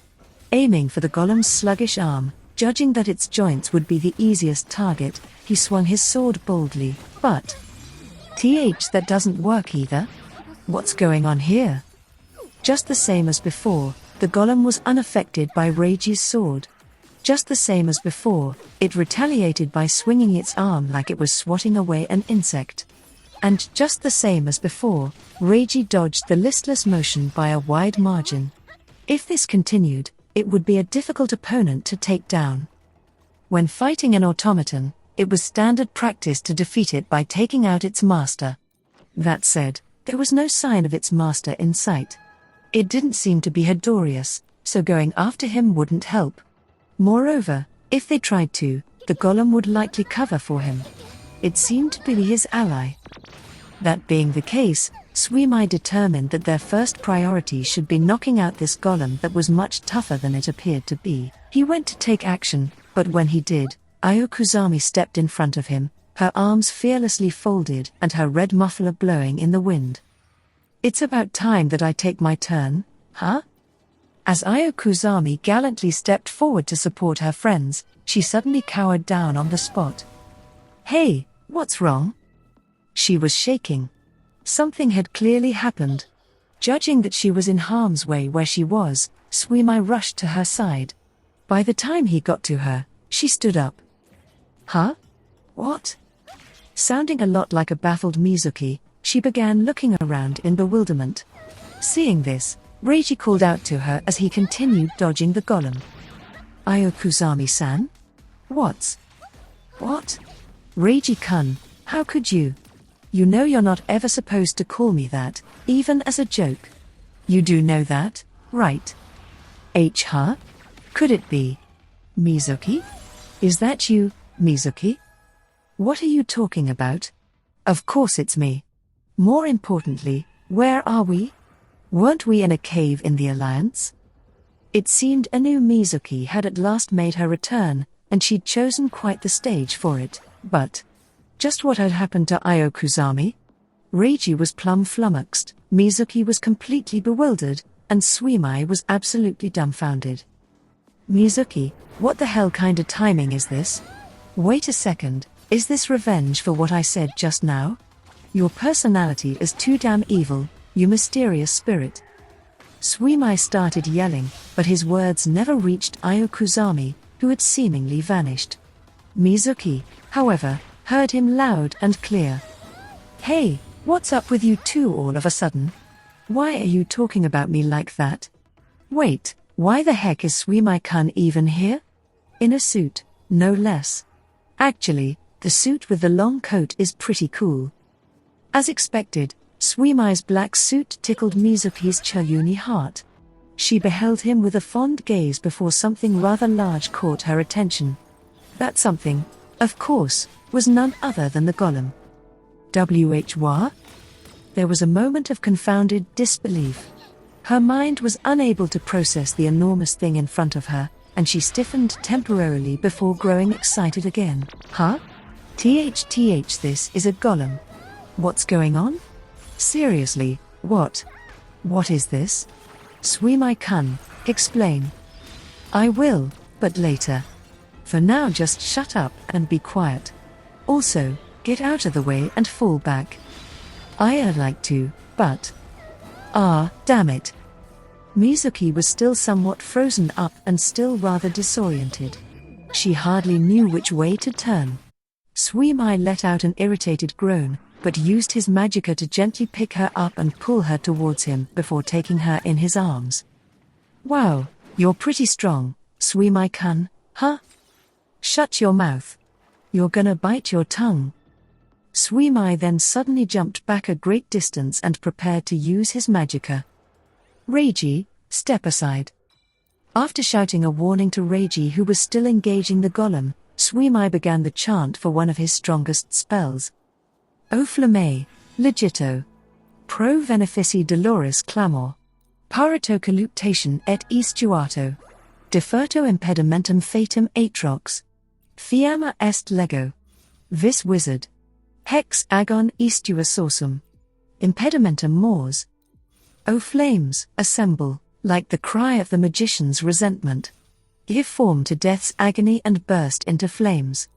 Aiming for the golem's sluggish arm, judging that its joints would be the easiest target, he swung his sword boldly, but... that doesn't work either. What's going on here? Just the same as before, the golem was unaffected by Reiji's sword. Just the same as before, it retaliated by swinging its arm like it was swatting away an insect. And just the same as before, Reiji dodged the listless motion by a wide margin. If this continued, it would be a difficult opponent to take down. When fighting an automaton, it was standard practice to defeat it by taking out its master. That said, there was no sign of its master in sight. It didn't seem to be Hedorius, so going after him wouldn't help. Moreover, if they tried to, the golem would likely cover for him. It seemed to be his ally. That being the case, Suimai determined that their first priority should be knocking out this golem that was much tougher than it appeared to be. He went to take action, but when he did, Io Kusami stepped in front of him, her arms fearlessly folded and her red muffler blowing in the wind. "It's about time that I take my turn, huh?" As Io Kusami gallantly stepped forward to support her friends, she suddenly cowered down on the spot. "Hey, what's wrong?" She was shaking. Something had clearly happened. Judging that she was in harm's way where she was, Suimai rushed to her side. By the time he got to her, she stood up. "Huh? What?" Sounding a lot like a baffled Mizuki, she began looking around in bewilderment. Seeing this, Reiji called out to her as he continued dodging the golem. "Io Kusami-san? What? Reiji-kun, how could you? You know you're not ever supposed to call me that, even as a joke. You do know that, right? Huh? Could it be Mizuki? Is that you, Mizuki? What are you talking about? Of course it's me. More importantly, where are we? Weren't we in a cave in the Alliance?" It seemed a new Mizuki had at last made her return, and she'd chosen quite the stage for it, but just what had happened to Io Kusami? Reiji was plumb flummoxed, Mizuki was completely bewildered, and Suimai was absolutely dumbfounded. "Mizuki, what the hell kinda timing is this? Wait a second, is this revenge for what I said just now? Your personality is too damn evil, you mysterious spirit." Suimai started yelling, but his words never reached Io Kusami, who had seemingly vanished. Mizuki, however, heard him loud and clear. "Hey, what's up with you two all of a sudden? Why are you talking about me like that? Wait, why the heck is Suimai-kun even here? In a suit, no less. Actually, the suit with the long coat is pretty cool." As expected, Suimai's black suit tickled Mizuki's Chayuni heart. She beheld him with a fond gaze before something rather large caught her attention. That something, of course, was none other than the golem. Wh? There was a moment of confounded disbelief. Her mind was unable to process the enormous thing in front of her, and she stiffened temporarily before growing excited again. "Huh? Tch, this is a golem. What's going on? Seriously, what? What is this? Suimai-kun, explain." "I will, but later. For now just shut up and be quiet. Also, get out of the way and fall back. I'd like to, but... damn it." Mizuki was still somewhat frozen up and still rather disoriented. She hardly knew which way to turn. Suimai let out an irritated groan, but used his magicka to gently pick her up and pull her towards him before taking her in his arms. "Wow, you're pretty strong, Suimai-kun, huh? Shut your mouth. You're gonna bite your tongue." Suimai then suddenly jumped back a great distance and prepared to use his magicka. "Reiji, step aside." After shouting a warning to Reiji, who was still engaging the golem, Suimai began the chant for one of his strongest spells. "O Flamme, Legitto. Pro Benefici Doloris Clamor. Parato Colluptation et Estuato. Deferto Impedimentum Fatum Atrox. Fiamma est Lego. Vis Wizard. Hex Agon Estua Sorsum. Impedimentum Mors. O flames, assemble, like the cry of the magician's resentment. Give form to death's agony and burst into flames.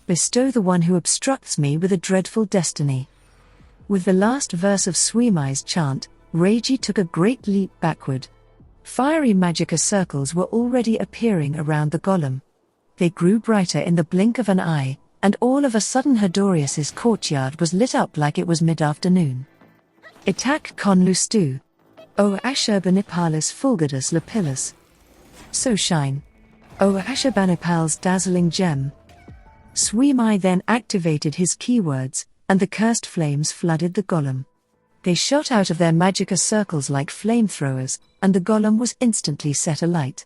Bestow the one who obstructs me with a dreadful destiny." With the last verse of Suimai's chant, Reiji took a great leap backward. Fiery magicka circles were already appearing around the golem. They grew brighter in the blink of an eye, and all of a sudden Hedorius's courtyard was lit up like it was mid-afternoon. Itac con lustu. O Ashurbanipalus fulgidus lapillus. So shine. O Ashurbanipal's dazzling gem. Swimai then activated his keywords, and the cursed flames flooded the golem. They shot out of their magicka circles like flamethrowers, and the golem was instantly set alight.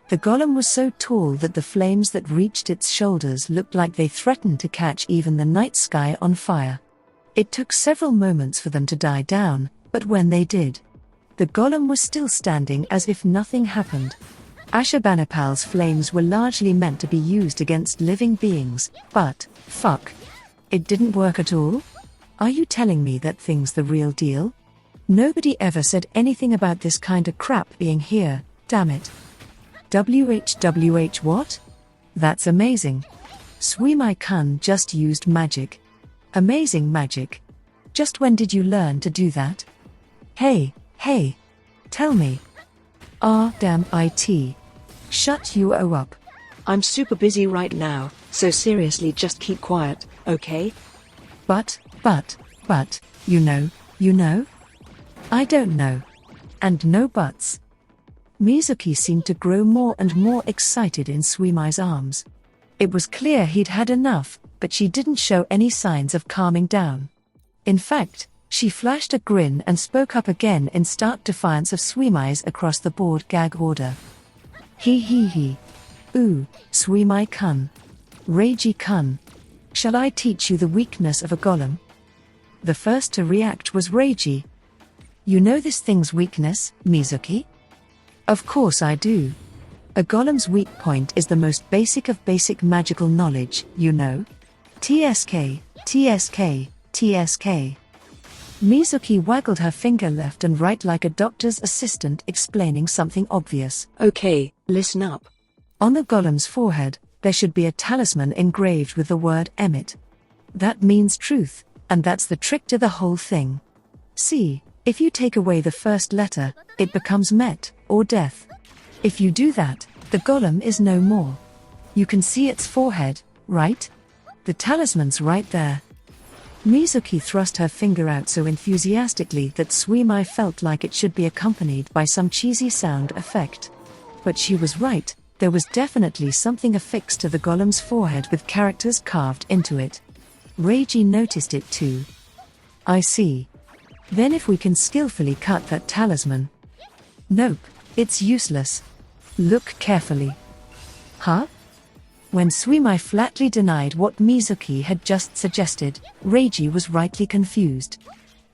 The golem was so tall that the flames that reached its shoulders looked like they threatened to catch even the night sky on fire. It took several moments for them to die down, but when they did, the golem was still standing as if nothing happened. Ashurbanipal's flames were largely meant to be used against living beings, but, fuck. It didn't work at all? Are you telling me that thing's the real deal? Nobody ever said anything about this kinda crap being here, damn it. WHWH what? That's amazing. Swimai Kun just used magic. Amazing magic. Just when did you learn to do that? Hey, tell me. Damn it. Shut you up. I'm super busy right now, so seriously just keep quiet, okay? But, you know? I don't know. And no buts. Mizuki seemed to grow more and more excited in Swimai's arms. It was clear he'd had enough, but she didn't show any signs of calming down. In fact, she flashed a grin and spoke up again in stark defiance of Swimai's across-the-board gag order. He. Ooh, Swimai Kun. Reiji Kun. Shall I teach you the weakness of a golem? The first to react was Reiji. You know this thing's weakness, Mizuki? Of course I do. A golem's weak point is the most basic of basic magical knowledge, you know? TSK. Mizuki waggled her finger left and right like a doctor's assistant explaining something obvious. Okay, listen up. On the golem's forehead, there should be a talisman engraved with the word Emmet. That means truth, and that's the trick to the whole thing. See, if you take away the first letter, it becomes Met, or death. If you do that, the golem is no more. You can see its forehead, right? The talisman's right there. Mizuki thrust her finger out so enthusiastically that Swimai felt like it should be accompanied by some cheesy sound effect. But she was right, there was definitely something affixed to the golem's forehead with characters carved into it. Reiji noticed it too. I see. Then if we can skillfully cut that talisman. Nope, it's useless. Look carefully. Huh? When Swimai flatly denied what Mizuki had just suggested, Reiji was rightly confused.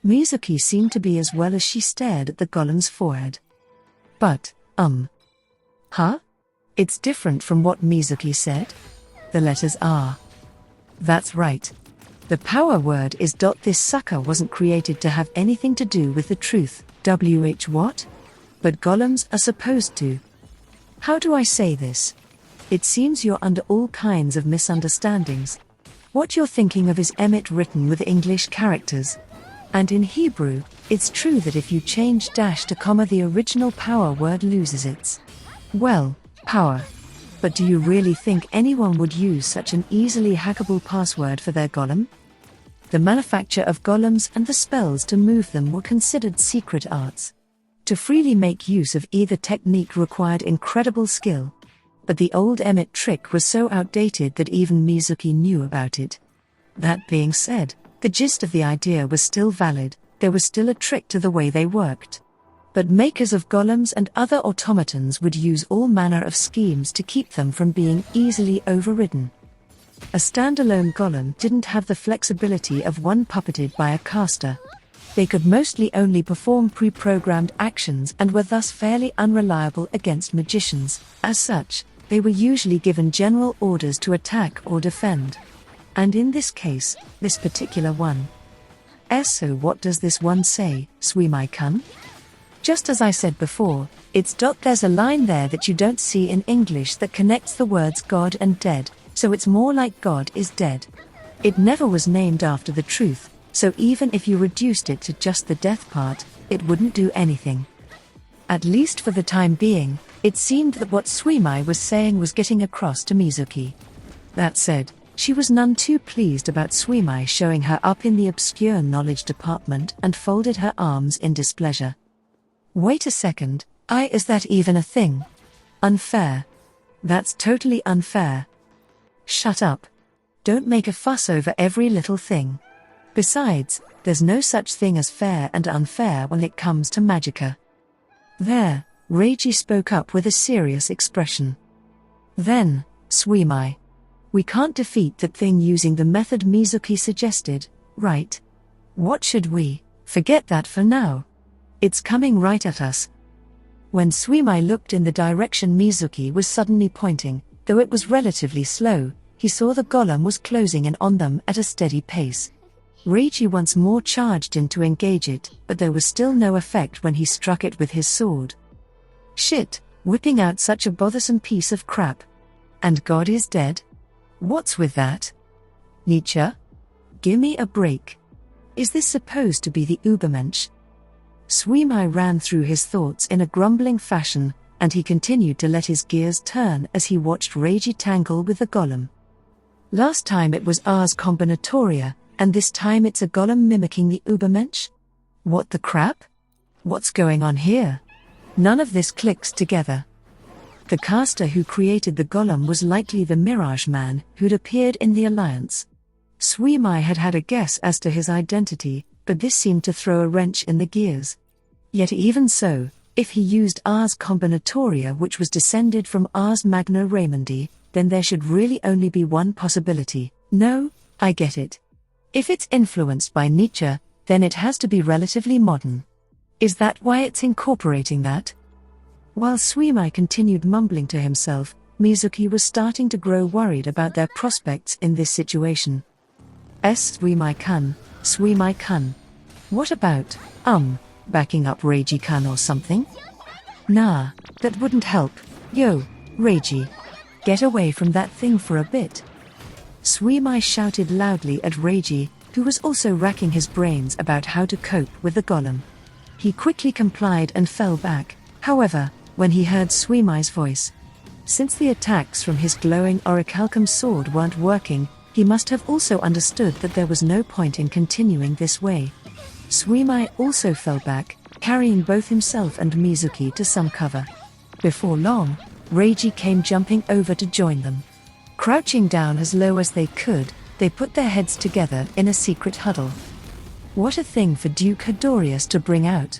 Mizuki seemed to be as well as she stared at the golem's forehead. But, huh? It's different from what Mizuki said? The letters are. That's right. The power word is ... This sucker wasn't created to have anything to do with the truth, what? But golems are supposed to. How do I say this? It seems you're under all kinds of misunderstandings. What you're thinking of is Emmet written with English characters. And in Hebrew, it's true that if you change dash to comma the original power word loses its, power. But do you really think anyone would use such an easily hackable password for their golem? The manufacture of golems and the spells to move them were considered secret arts. To freely make use of either technique required incredible skill. But the old Emmet trick was so outdated that even Mizuki knew about it. That being said, the gist of the idea was still valid, there was still a trick to the way they worked. But makers of golems and other automatons would use all manner of schemes to keep them from being easily overridden. A standalone golem didn't have the flexibility of one puppeted by a caster. They could mostly only perform pre-programmed actions and were thus fairly unreliable against magicians. As such, they were usually given general orders to attack or defend. And in this case, this particular one. So what does this one say, Swimai Kun? Just as I said before, it's ... There's a line there that you don't see in English that connects the words God and dead, so it's more like God is dead. It never was named after the truth, so even if you reduced it to just the death part, it wouldn't do anything. At least for the time being, It seemed that what Suimai was saying was getting across to Mizuki. That said, she was none too pleased about Suimai showing her up in the obscure knowledge department and folded her arms in displeasure. Wait a second, is that even a thing? Unfair. That's totally unfair. Shut up. Don't make a fuss over every little thing. Besides, there's no such thing as fair and unfair when it comes to magicka. There, Reiji spoke up with a serious expression. Then, Suimai. We can't defeat that thing using the method Mizuki suggested, right? What should we? Forget that for now. It's coming right at us. When Suimai looked in the direction Mizuki was suddenly pointing, though it was relatively slow, he saw the golem was closing in on them at a steady pace. Reiji once more charged in to engage it, but there was still no effect when he struck it with his sword. Shit, whipping out such a bothersome piece of crap. And God is dead? What's with that? Nietzsche? Gimme a break. Is this supposed to be the Übermensch? Suimai ran through his thoughts in a grumbling fashion, and he continued to let his gears turn as he watched Reiji tangle with the golem. Last time it was Ars Combinatoria, and this time it's a golem mimicking the Übermensch? What the crap? What's going on here? None of this clicks together. The caster who created the golem was likely the Mirage Man who'd appeared in the Alliance. Suimai had had a guess as to his identity, but this seemed to throw a wrench in the gears. Yet even so, if he used Ars Combinatoria which was descended from Ars Magna Raymondi, then there should really only be one possibility. No, I get it. If it's influenced by Nietzsche, then it has to be relatively modern. Is that why it's incorporating that? While Suimai continued mumbling to himself, Mizuki was starting to grow worried about their prospects in this situation. Suimai-kun, Suimai-kun. What about, backing up Reiji-kun or something? Nah, that wouldn't help. Yo, Reiji. Get away from that thing for a bit. Suimai shouted loudly at Reiji, who was also racking his brains about how to cope with the golem. He quickly complied and fell back, however, when he heard Suimai's voice. Since the attacks from his glowing orichalcum sword weren't working, he must have also understood that there was no point in continuing this way. Suimai also fell back, carrying both himself and Mizuki to some cover. Before long, Reiji came jumping over to join them. Crouching down as low as they could, they put their heads together in a secret huddle. What a thing for Duke Hedorius to bring out.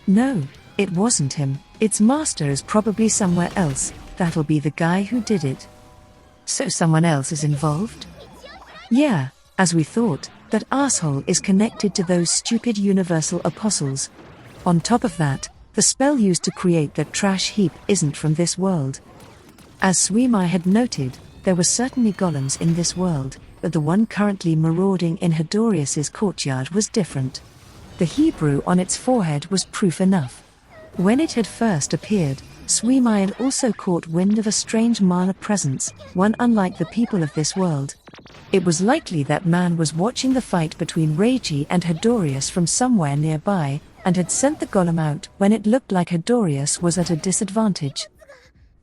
No, it wasn't him. Its master is probably somewhere else. That'll be the guy who did it. So someone else is involved? Yeah, as we thought, that asshole is connected to those stupid universal apostles. On top of that, the spell used to create that trash heap isn't from this world. As Suimai had noted, there were certainly golems in this world, but the one currently marauding in Hedorius's courtyard was different. The Hebrew on its forehead was proof enough. When it had first appeared, Suimai had also caught wind of a strange mana presence, one unlike the people of this world. It was likely that man was watching the fight between Reiji and Hedorius from somewhere nearby, and had sent the golem out when it looked like Hedorius was at a disadvantage.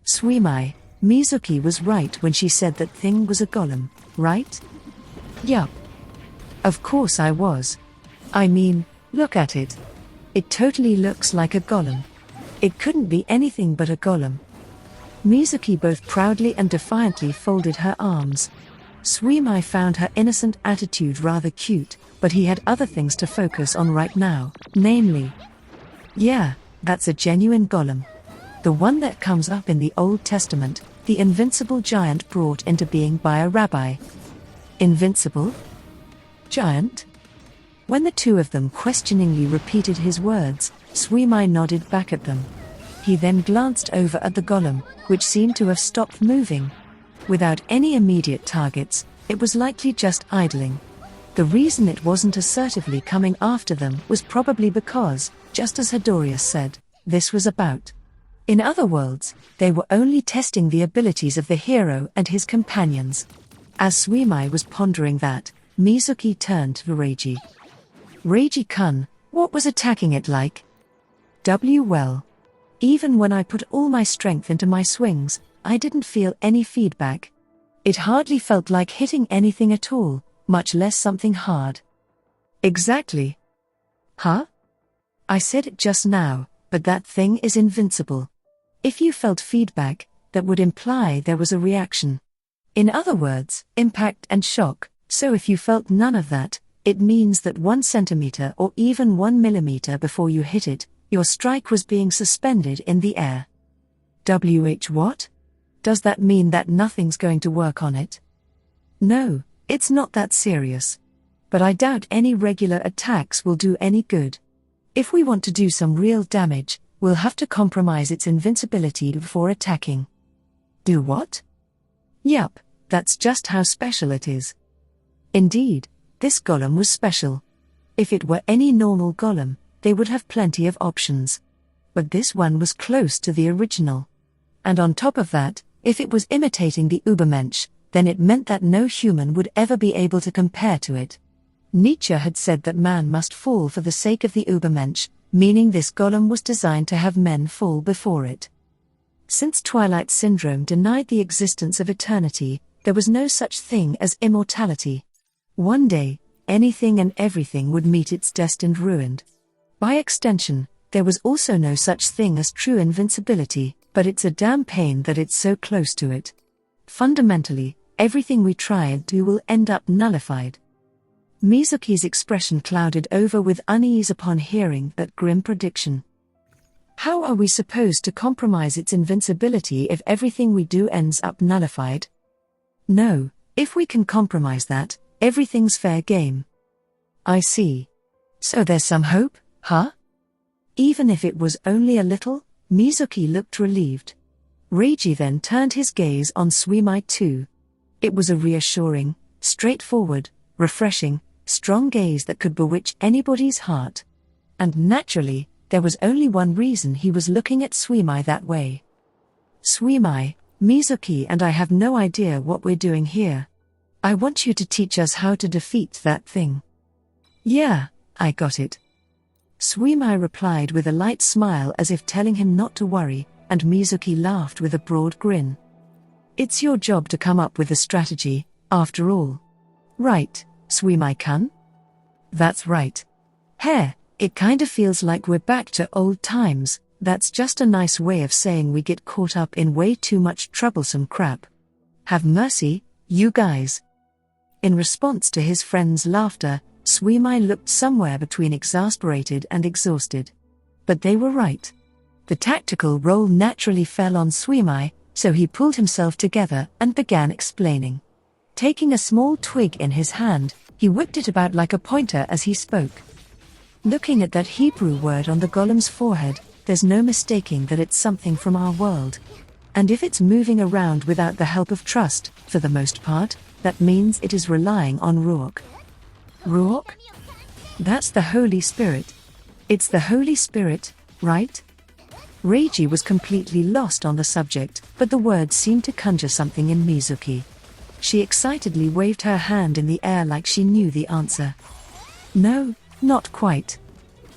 Suimai, Mizuki was right when she said that thing was a golem, right? Yup. Of course I was. I mean, look at it. It totally looks like a golem. It couldn't be anything but a golem. Mizuki both proudly and defiantly folded her arms. Suimai found her innocent attitude rather cute, but he had other things to focus on right now, namely, yeah, that's a genuine golem. The one that comes up in the Old Testament, the invincible giant brought into being by a rabbi. Invincible? Giant? When the two of them questioningly repeated his words, Suimai nodded back at them. He then glanced over at the golem, which seemed to have stopped moving. Without any immediate targets, it was likely just idling. The reason it wasn't assertively coming after them was probably because, just as Hedorius said, this was about. In other words, they were only testing the abilities of the hero and his companions. As Suimai was pondering that, Mizuki turned to Reiji. Reiji-kun, what was attacking it like? Well. Even when I put all my strength into my swings, I didn't feel any feedback. It hardly felt like hitting anything at all, much less something hard. Exactly. Huh? I said it just now, but that thing is invincible. If you felt feedback, that would imply there was a reaction. In other words, impact and shock, so if you felt none of that, it means that 1 centimeter or even 1 millimeter before you hit it, your strike was being suspended in the air. What? Does that mean that nothing's going to work on it? No, it's not that serious. But I doubt any regular attacks will do any good. If we want to do some real damage, we'll have to compromise its invincibility before attacking. Do what? Yup, that's just how special it is. Indeed, this golem was special. If it were any normal golem, they would have plenty of options. But this one was close to the original. And on top of that, if it was imitating the Übermensch, then it meant that no human would ever be able to compare to it. Nietzsche had said that man must fall for the sake of the Übermensch, meaning this golem was designed to have men fall before it. Since Twilight Syndrome denied the existence of eternity, there was no such thing as immortality. One day, anything and everything would meet its destined ruin. By extension, there was also no such thing as true invincibility, but it's a damn pain that it's so close to it. Fundamentally, everything we try and do will end up nullified. Mizuki's expression clouded over with unease upon hearing that grim prediction. How are we supposed to compromise its invincibility if everything we do ends up nullified? No, if we can compromise that, everything's fair game. I see. So there's some hope, huh? Even if it was only a little, Mizuki looked relieved. Reiji then turned his gaze on Suimai too. It was a reassuring, straightforward, refreshing, strong gaze that could bewitch anybody's heart. And naturally, there was only one reason he was looking at Suimai that way. Suimai, Mizuki and I have no idea what we're doing here. I want you to teach us how to defeat that thing. Yeah, I got it. Suimai replied with a light smile as if telling him not to worry, and Mizuki laughed with a broad grin. It's your job to come up with a strategy, after all. Right, Suimai-kun? That's right. Hey, it kinda feels like we're back to old times. That's just a nice way of saying we get caught up in way too much troublesome crap. Have mercy, you guys. In response to his friend's laughter, Suimai looked somewhere between exasperated and exhausted. But they were right. The tactical role naturally fell on Suimai, so he pulled himself together and began explaining. Taking a small twig in his hand, he whipped it about like a pointer as he spoke. Looking at that Hebrew word on the golem's forehead, there's no mistaking that it's something from our world. And if it's moving around without the help of trust, for the most part, that means it is relying on Ruach. Ruach? That's the Holy Spirit. It's the Holy Spirit, right? Reiji was completely lost on the subject, but the words seemed to conjure something in Mizuki. She excitedly waved her hand in the air like she knew the answer. No, not quite.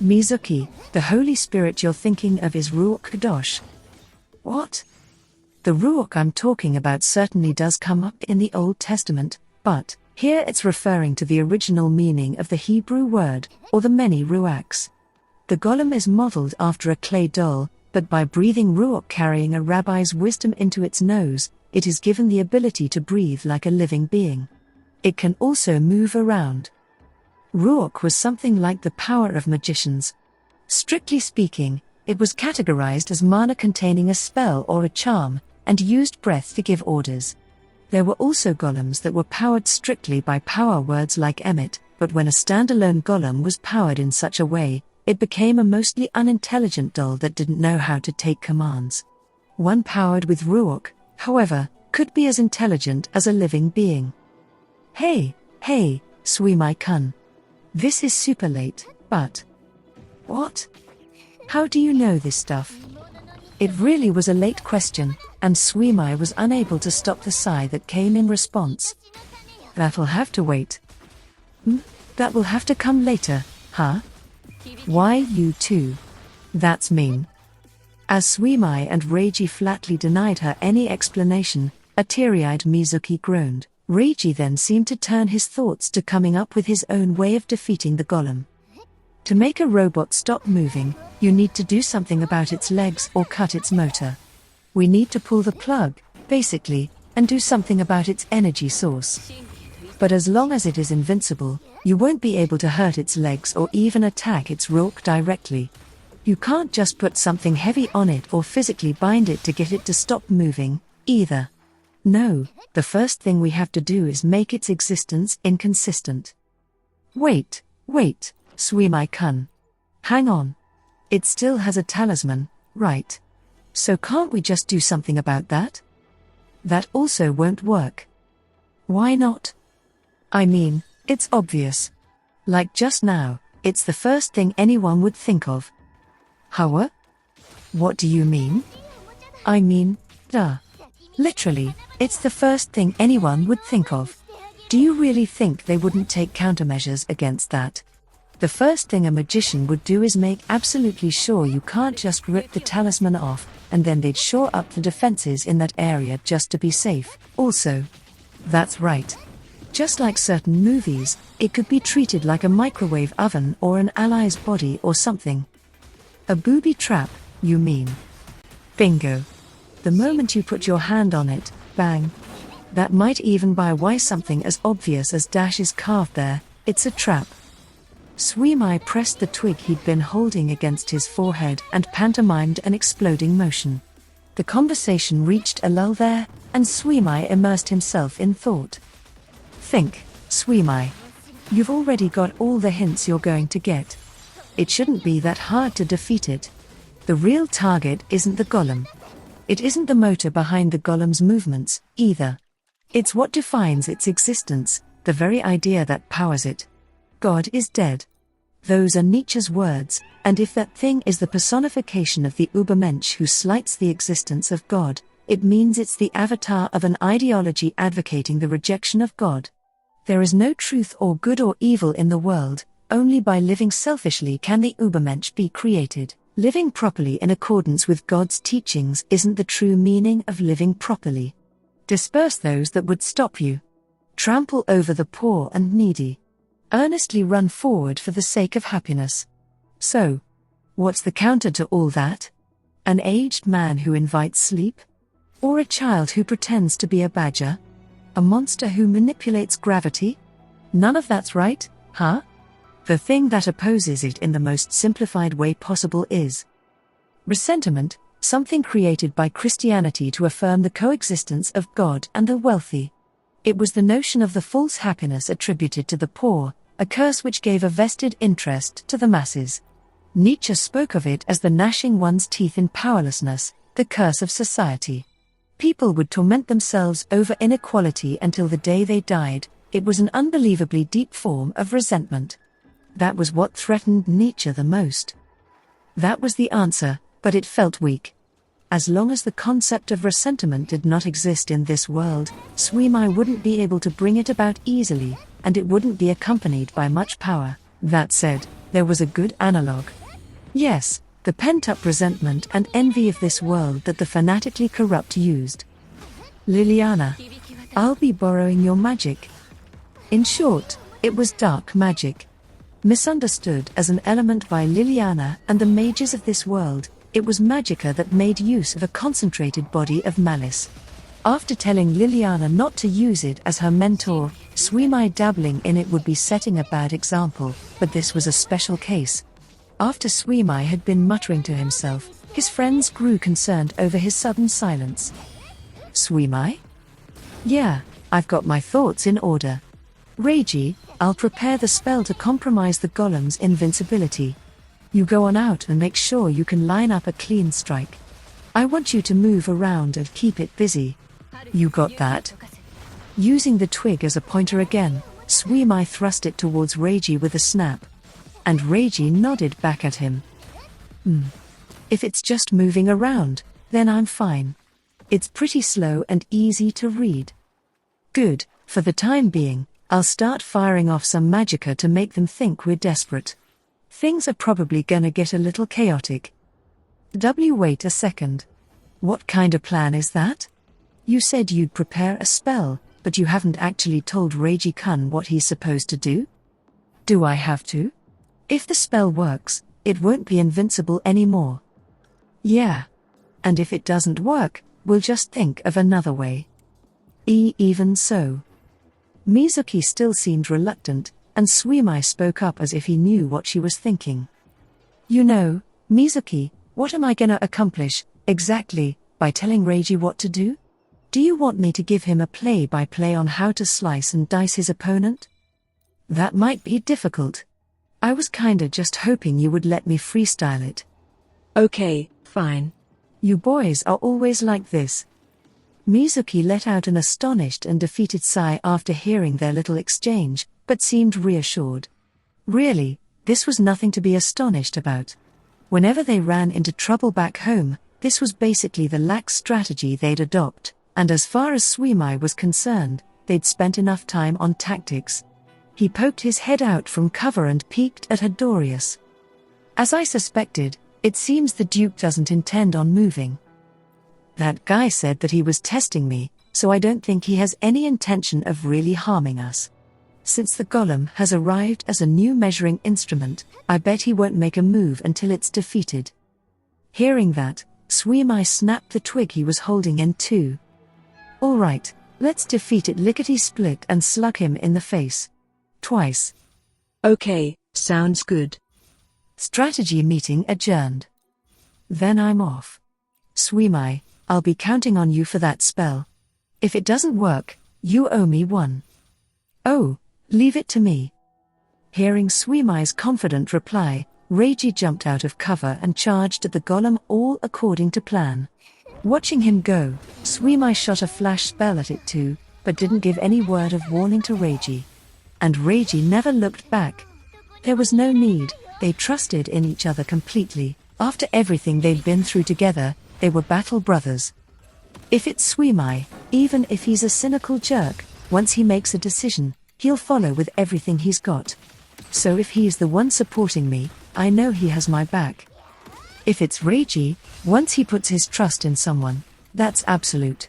Mizuki, the Holy Spirit you're thinking of is Ruach Kadosh. What? The Ruach I'm talking about certainly does come up in the Old Testament, but here it's referring to the original meaning of the Hebrew word, or the many Ruachs. The golem is modeled after a clay doll, but by breathing Ruach carrying a rabbi's wisdom into its nose, it is given the ability to breathe like a living being. It can also move around. Ruach was something like the power of magicians. Strictly speaking, it was categorized as mana containing a spell or a charm, and used breath to give orders. There were also golems that were powered strictly by power words like Emmet, but when a standalone golem was powered in such a way, it became a mostly unintelligent doll that didn't know how to take commands. One powered with Ruach, however, could be as intelligent as a living being. Hey, Suimai-kun. This is super late, but... What? How do you know this stuff? It really was a late question, and Suimai was unable to stop the sigh that came in response. That'll have to wait. That will have to come later, huh? Why you too? That's mean. As Suimai and Reiji flatly denied her any explanation, a teary-eyed Mizuki groaned. Reiji then seemed to turn his thoughts to coming up with his own way of defeating the golem. To make a robot stop moving, you need to do something about its legs or cut its motor. We need to pull the plug, basically, and do something about its energy source. But as long as it is invincible, you won't be able to hurt its legs or even attack its rock directly. You can't just put something heavy on it or physically bind it to get it to stop moving, either. No, the first thing we have to do is make its existence inconsistent. Wait, Suimai-kun. Hang on. It still has a talisman, right? So can't we just do something about that? That also won't work. Why not? I mean, it's obvious. Like just now, it's the first thing anyone would think of. How? What do you mean? I mean, duh. Literally, it's the first thing anyone would think of. Do you really think they wouldn't take countermeasures against that? The first thing a magician would do is make absolutely sure you can't just rip the talisman off, and then they'd shore up the defenses in that area just to be safe. Also, that's right. Just like certain movies, it could be treated like a microwave oven or an ally's body or something. A booby trap, you mean? Bingo. The moment you put your hand on it, bang. That might even be why something as obvious as dash is carved there. It's a trap. Suimai pressed the twig he'd been holding against his forehead and pantomimed an exploding motion. The conversation reached a lull there, and Suimai immersed himself in thought. Think, Suimai. You've already got all the hints you're going to get. It shouldn't be that hard to defeat it. The real target isn't the golem. It isn't the motor behind the golem's movements, either. It's what defines its existence, the very idea that powers it. God is dead. Those are Nietzsche's words, and if that thing is the personification of the Übermensch who slights the existence of God, it means it's the avatar of an ideology advocating the rejection of God. There is no truth or good or evil in the world, only by living selfishly can the Übermensch be created. Living properly in accordance with God's teachings isn't the true meaning of living properly. Disperse those that would stop you. Trample over the poor and needy. Earnestly run forward for the sake of happiness. So, what's the counter to all that? An aged man who invites sleep? Or a child who pretends to be a badger? A monster who manipulates gravity? None of that's right, huh? The thing that opposes it in the most simplified way possible is resentment, something created by Christianity to affirm the coexistence of God and the wealthy. It was the notion of the false happiness attributed to the poor, a curse which gave a vested interest to the masses. Nietzsche spoke of it as the gnashing one's teeth in powerlessness, the curse of society. People would torment themselves over inequality until the day they died. It was an unbelievably deep form of resentment. That was what threatened Nietzsche the most. That was the answer, but it felt weak. As long as the concept of resentment did not exist in this world, Suimai wouldn't be able to bring it about easily, and it wouldn't be accompanied by much power. That said, there was a good analogue. Yes, the pent-up resentment and envy of this world that the fanatically corrupt used. Liliana, I'll be borrowing your magic. In short, it was dark magic. Misunderstood as an element by Liliana and the mages of this world, it was magicka that made use of a concentrated body of malice. After telling Liliana not to use it as her mentor, Suimai dabbling in it would be setting a bad example, but this was a special case. After Suimai had been muttering to himself, his friends grew concerned over his sudden silence. Suimai? Yeah, I've got my thoughts in order. Reiji, I'll prepare the spell to compromise the golem's invincibility. You go on out and make sure you can line up a clean strike. I want you to move around and keep it busy. You got that? Using the twig as a pointer again, Suimai thrust it towards Reiji with a snap. And Reiji nodded back at him. If it's just moving around, then I'm fine. It's pretty slow and easy to read. Good, for the time being, I'll start firing off some magicka to make them think we're desperate. Things are probably gonna get a little chaotic. Wait a second. What kind of plan is that? You said you'd prepare a spell, but you haven't actually told Reiji-kun what he's supposed to do? Do I have to? If the spell works, it won't be invincible anymore. Yeah. And if it doesn't work, we'll just think of another way. Even so. Mizuki still seemed reluctant, and Suimai spoke up as if he knew what she was thinking. You know, Mizuki, what am I gonna accomplish, exactly, by telling Reiji what to do? Do you want me to give him a play-by-play on how to slice and dice his opponent? That might be difficult. I was kinda just hoping you would let me freestyle it. Okay, fine. You boys are always like this. Mizuki let out an astonished and defeated sigh after hearing their little exchange, but seemed reassured. Really, this was nothing to be astonished about. Whenever they ran into trouble back home, this was basically the lax strategy they'd adopt, and as far as Suimai was concerned, they'd spent enough time on tactics. He poked his head out from cover and peeked at Hadorius. As I suspected, it seems the Duke doesn't intend on moving. That guy said that he was testing me, so I don't think he has any intention of really harming us. Since the golem has arrived as a new measuring instrument, I bet he won't make a move until it's defeated. Hearing that, Suimai snapped the twig he was holding in two. All right, let's defeat it lickety-split and slug him in the face. Twice. Okay, sounds good. Strategy meeting adjourned. Then I'm off. Suimai, I'll be counting on you for that spell. If it doesn't work, you owe me one. Oh, leave it to me. Hearing Suimai's confident reply, Reiji jumped out of cover and charged at the golem, all according to plan. Watching him go, Suimai shot a flash spell at it too, but didn't give any word of warning to Reiji. And Reiji never looked back. There was no need, they trusted in each other completely. After everything they'd been through together, they were battle brothers. If it's Suimai, even if he's a cynical jerk, once he makes a decision, he'll follow with everything he's got. So if he's the one supporting me, I know he has my back. If it's Reiji, once he puts his trust in someone, that's absolute.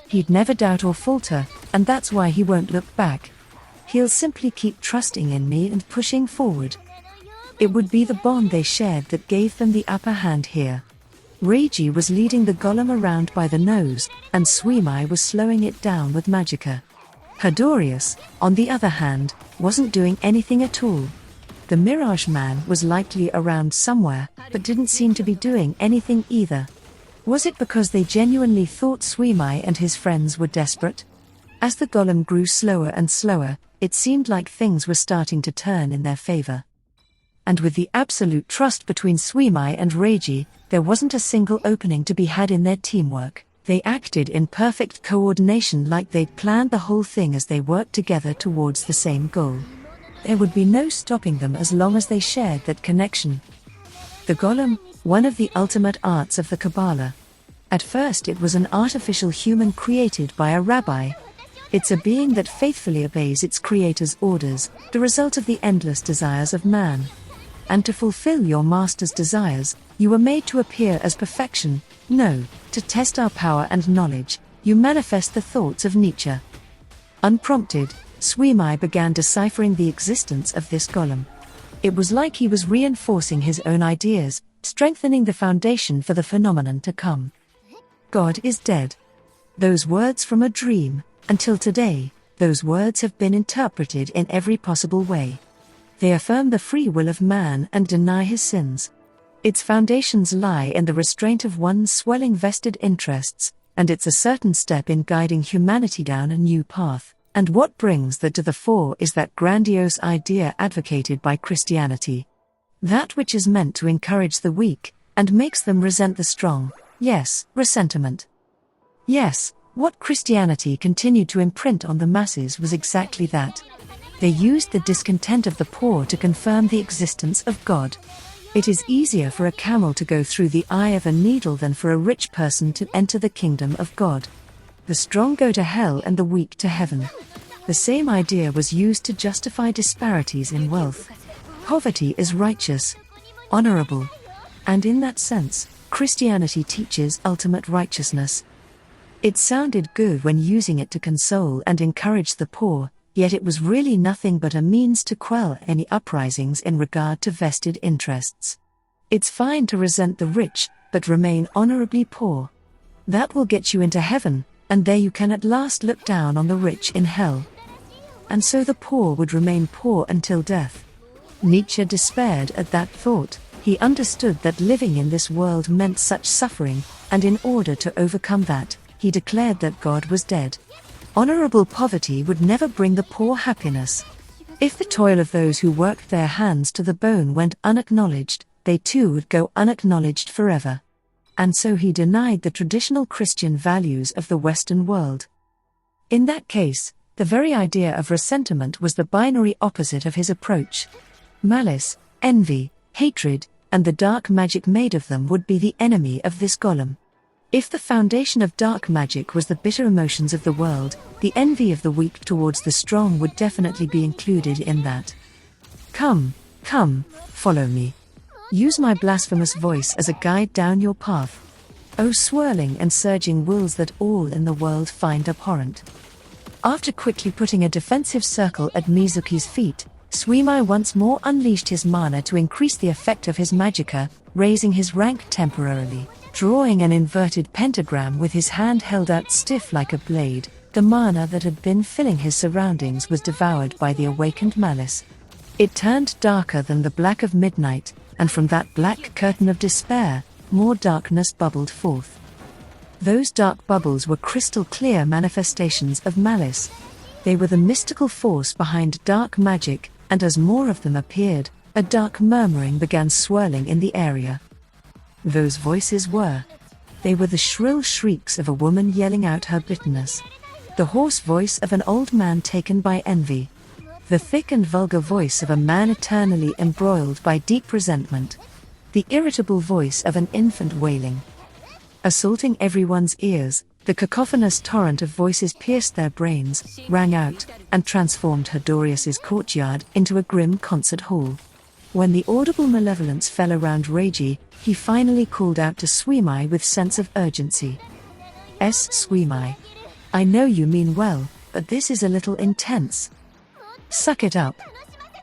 He'd never doubt or falter, and that's why he won't look back. He'll simply keep trusting in me and pushing forward. It would be the bond they shared that gave them the upper hand here. Reiji was leading the golem around by the nose, and Suimai was slowing it down with magicka. Hadorius, on the other hand, wasn't doing anything at all. The Mirage Man was likely around somewhere, but didn't seem to be doing anything either. Was it because they genuinely thought Suimai and his friends were desperate? As the golem grew slower and slower, it seemed like things were starting to turn in their favor. And with the absolute trust between Suimai and Reiji, there wasn't a single opening to be had in their teamwork. They acted in perfect coordination, like they'd planned the whole thing as they worked together towards the same goal. There would be no stopping them as long as they shared that connection. The golem, one of the ultimate arts of the Kabbalah. At first it was an artificial human created by a rabbi. It's a being that faithfully obeys its creator's orders, the result of the endless desires of man. And to fulfill your master's desires, you were made to appear as perfection. No, to test our power and knowledge, you manifest the thoughts of Nietzsche. Unprompted, Suimai began deciphering the existence of this golem. It was like he was reinforcing his own ideas, strengthening the foundation for the phenomenon to come. God is dead. Those words from a dream. Until today, those words have been interpreted in every possible way. They affirm the free will of man and deny his sins. Its foundations lie in the restraint of one's swelling vested interests, and it's a certain step in guiding humanity down a new path. And what brings that to the fore is that grandiose idea advocated by Christianity. That which is meant to encourage the weak, and makes them resent the strong. Yes, resentment. Yes, what Christianity continued to imprint on the masses was exactly that. They used the discontent of the poor to confirm the existence of God. It is easier for a camel to go through the eye of a needle than for a rich person to enter the kingdom of God. The strong go to hell and the weak to heaven. The same idea was used to justify disparities in wealth. Poverty is righteous, honorable. And in that sense, Christianity teaches ultimate righteousness. It sounded good when using it to console and encourage the poor, yet it was really nothing but a means to quell any uprisings in regard to vested interests. It's fine to resent the rich, but remain honorably poor. That will get you into heaven, and there you can at last look down on the rich in hell. And so the poor would remain poor until death. Nietzsche despaired at that thought. He understood that living in this world meant such suffering, and in order to overcome that, he declared that God was dead. Honorable poverty would never bring the poor happiness. If the toil of those who worked their hands to the bone went unacknowledged, they too would go unacknowledged forever. And so he denied the traditional Christian values of the Western world. In that case, the very idea of resentment was the binary opposite of his approach. Malice, envy, hatred, and the dark magic made of them would be the enemy of this golem. If the foundation of dark magic was the bitter emotions of the world, the envy of the weak towards the strong would definitely be included in that. Come, follow me. Use my blasphemous voice as a guide down your path. O swirling and surging wills that all in the world find abhorrent. After quickly putting a defensive circle at Mizuki's feet, Suimai once more unleashed his mana to increase the effect of his magicka, raising his rank temporarily. Drawing an inverted pentagram with his hand held out stiff like a blade, the mana that had been filling his surroundings was devoured by the awakened malice. It turned darker than the black of midnight, and from that black curtain of despair, more darkness bubbled forth. Those dark bubbles were crystal clear manifestations of malice. They were the mystical force behind dark magic, and as more of them appeared, a dark murmuring began swirling in the area. Those voices were. They were the shrill shrieks of a woman yelling out her bitterness. The hoarse voice of an old man taken by envy. The thick and vulgar voice of a man eternally embroiled by deep resentment. The irritable voice of an infant wailing. Assaulting everyone's ears, the cacophonous torrent of voices pierced their brains, rang out, and transformed Hedorius's courtyard into a grim concert hall. When the audible malevolence fell around Reiji, he finally called out to Suimai with sense of urgency. Suimai. I know you mean well, but this is a little intense. Suck it up.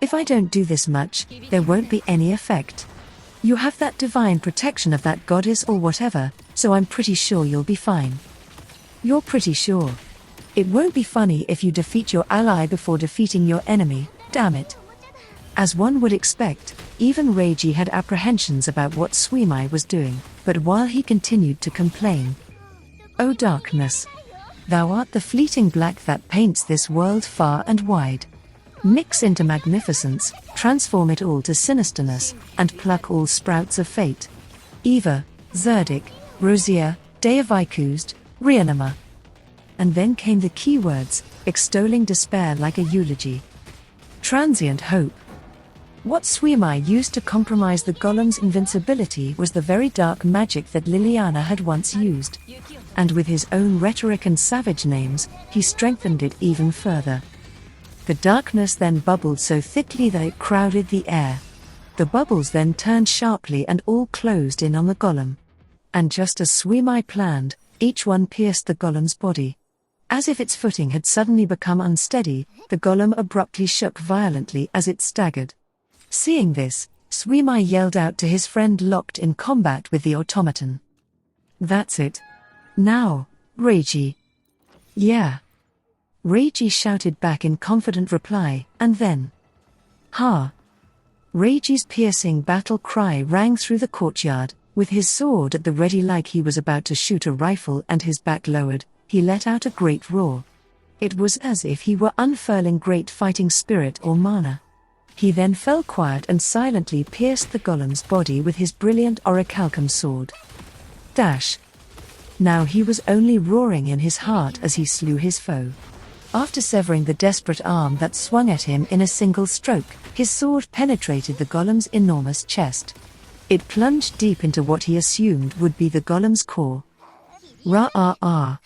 If I don't do this much, there won't be any effect. You have that divine protection of that goddess or whatever, so I'm pretty sure you'll be fine. You're pretty sure. It won't be funny if you defeat your ally before defeating your enemy, damn it. As one would expect, even Reiji had apprehensions about what Suimai was doing, but while he continued to complain, O darkness! Thou art the fleeting black that paints this world far and wide. Mix into magnificence, transform it all to sinisterness, and pluck all sprouts of fate. Eva, Zerdik, Rosia, Deavikuzd, Rianama. And then came the keywords, extolling despair like a eulogy. Transient hope. What Suimai used to compromise the golem's invincibility was the very dark magic that Liliana had once used. And with his own rhetoric and savage names, he strengthened it even further. The darkness then bubbled so thickly that it crowded the air. The bubbles then turned sharply and all closed in on the golem. And just as Suimai planned, each one pierced the golem's body. As if its footing had suddenly become unsteady, the golem abruptly shook violently as it staggered. Seeing this, Suimai yelled out to his friend locked in combat with the automaton. That's it. Now, Reiji. Yeah. Reiji shouted back in confident reply, and then, Ha! Reiji's piercing battle cry rang through the courtyard. With his sword at the ready like he was about to shoot a rifle and his back lowered, he let out a great roar. It was as if he were unfurling great fighting spirit or mana. He then fell quiet and silently pierced the golem's body with his brilliant orichalcum sword. Dash! Now he was only roaring in his heart as he slew his foe. After severing the desperate arm that swung at him in a single stroke, his sword penetrated the golem's enormous chest. It plunged deep into what he assumed would be the golem's core. Ra-ah-ah.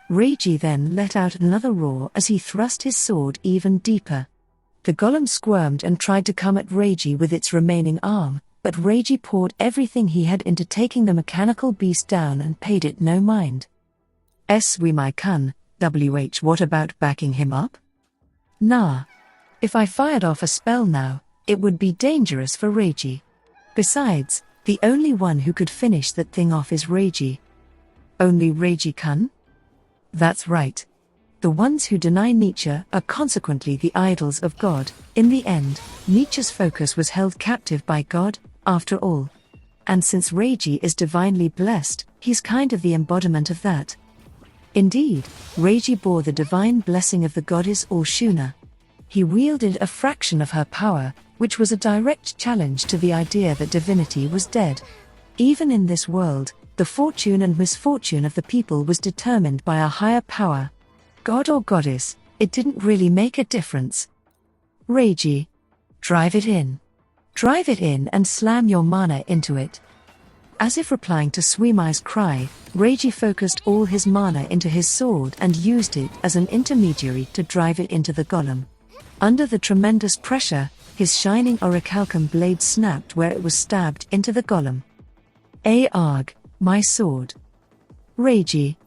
Reiji then let out another roar as he thrust his sword even deeper. The golem squirmed and tried to come at Reiji with its remaining arm, but Reiji poured everything he had into taking the mechanical beast down and paid it no mind. Suimai-kun, what about backing him up? Nah. If I fired off a spell now, it would be dangerous for Reiji. Besides, the only one who could finish that thing off is Reiji. Only Reiji-kun? That's right. The ones who deny Nietzsche are consequently the idols of God. In the end, Nietzsche's focus was held captive by God, after all. And since Reiji is divinely blessed, he's kind of the embodiment of that. Indeed, Reiji bore the divine blessing of the goddess All-Shuna. He wielded a fraction of her power, which was a direct challenge to the idea that divinity was dead. Even in this world, the fortune and misfortune of the people was determined by a higher power. God or goddess, it didn't really make a difference. Reiji. Drive it in. Drive it in and slam your mana into it. As if replying to Suimai's cry, Reiji focused all his mana into his sword and used it as an intermediary to drive it into the golem. Under the tremendous pressure, his shining orichalcum blade snapped where it was stabbed into the golem. Arg, my sword. Reiji.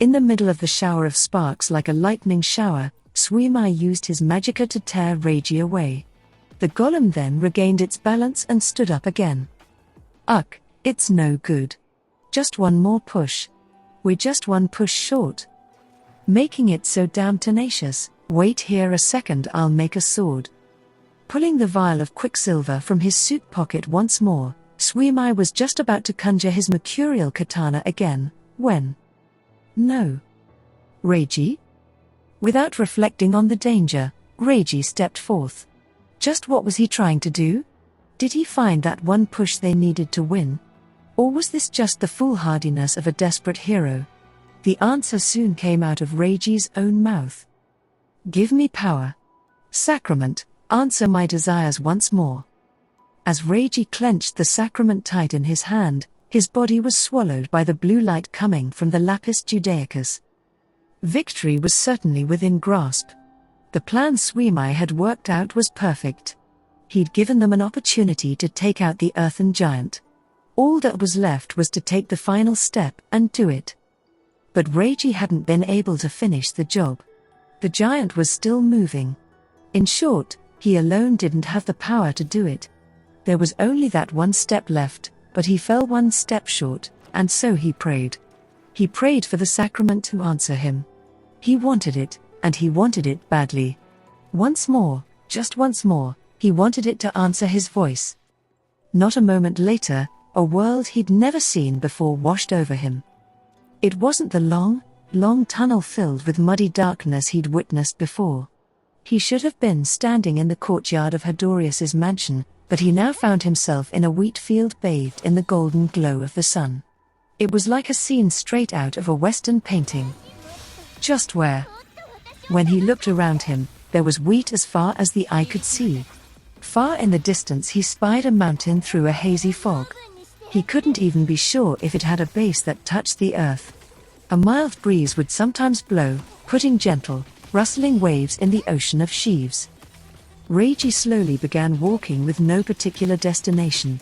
In the middle of the shower of sparks like a lightning shower, Suimai used his magicka to tear Reiji away. The golem then regained its balance and stood up again. Uck, it's no good. Just one more push. We're just one push short. Making it so damn tenacious. Wait here a second, I'll make a sword. Pulling the vial of quicksilver from his suit pocket once more, Suimai was just about to conjure his mercurial katana again, when... No. Reiji? Without reflecting on the danger, Reiji stepped forth. Just what was he trying to do? Did he find that one push they needed to win? Or was this just the foolhardiness of a desperate hero? The answer soon came out of Reiji's own mouth. Give me power. Sacrament, answer my desires once more. As Reiji clenched the sacrament tight in his hand, his body was swallowed by the blue light coming from the lapis judaicus. Victory was certainly within grasp. The plan Suimai had worked out was perfect. He'd given them an opportunity to take out the earthen giant. All that was left was to take the final step and do it. But Reiji hadn't been able to finish the job. The giant was still moving. In short, he alone didn't have the power to do it. There was only that one step left, but he fell one step short, and so he prayed. He prayed for the sacrament to answer him. He wanted it, and he wanted it badly. Once more, just once more, he wanted it to answer his voice. Not a moment later, a world he'd never seen before washed over him. It wasn't the long tunnel filled with muddy darkness he'd witnessed before. He should have been standing in the courtyard of Hadorius's mansion, but he now found himself in a wheat field bathed in the golden glow of the sun. It was like a scene straight out of a Western painting. Just where? When he looked around him, there was wheat as far as the eye could see. Far in the distance he spied a mountain through a hazy fog. He couldn't even be sure if it had a base that touched the earth. A mild breeze would sometimes blow, putting gentle, rustling waves in the ocean of sheaves. Reiji slowly began walking with no particular destination.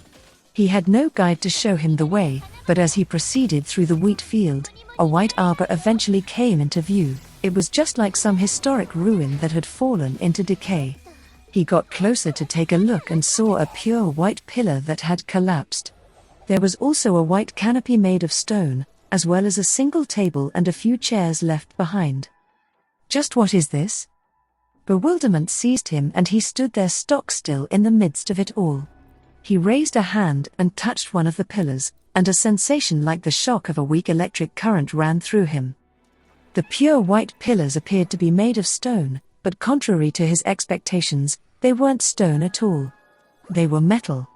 He had no guide to show him the way, but as he proceeded through the wheat field, a white arbor eventually came into view. It was just like some historic ruin that had fallen into decay. He got closer to take a look and saw a pure white pillar that had collapsed. There was also a white canopy made of stone, as well as a single table and a few chairs left behind. Just what is this? Bewilderment seized him and he stood there stock still in the midst of it all. He raised a hand and touched one of the pillars, and a sensation like the shock of a weak electric current ran through him. The pure white pillars appeared to be made of stone, but contrary to his expectations, they weren't stone at all. They were metal.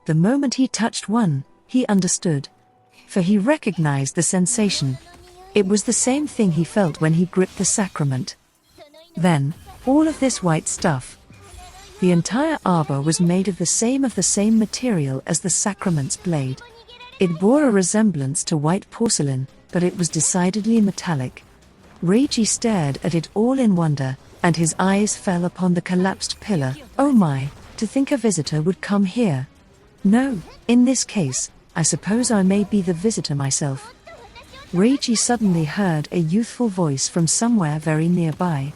The moment he touched one, he understood. For he recognized the sensation. It was the same thing he felt when he gripped the sacrament. Then, all of this white stuff. The entire arbor was made of the same material as the sacrament's blade. It bore a resemblance to white porcelain, but it was decidedly metallic. Reiji stared at it all in wonder, and his eyes fell upon the collapsed pillar. Oh my, to think a visitor would come here. No, in this case, I suppose I may be the visitor myself. Reiji suddenly heard a youthful voice from somewhere very nearby.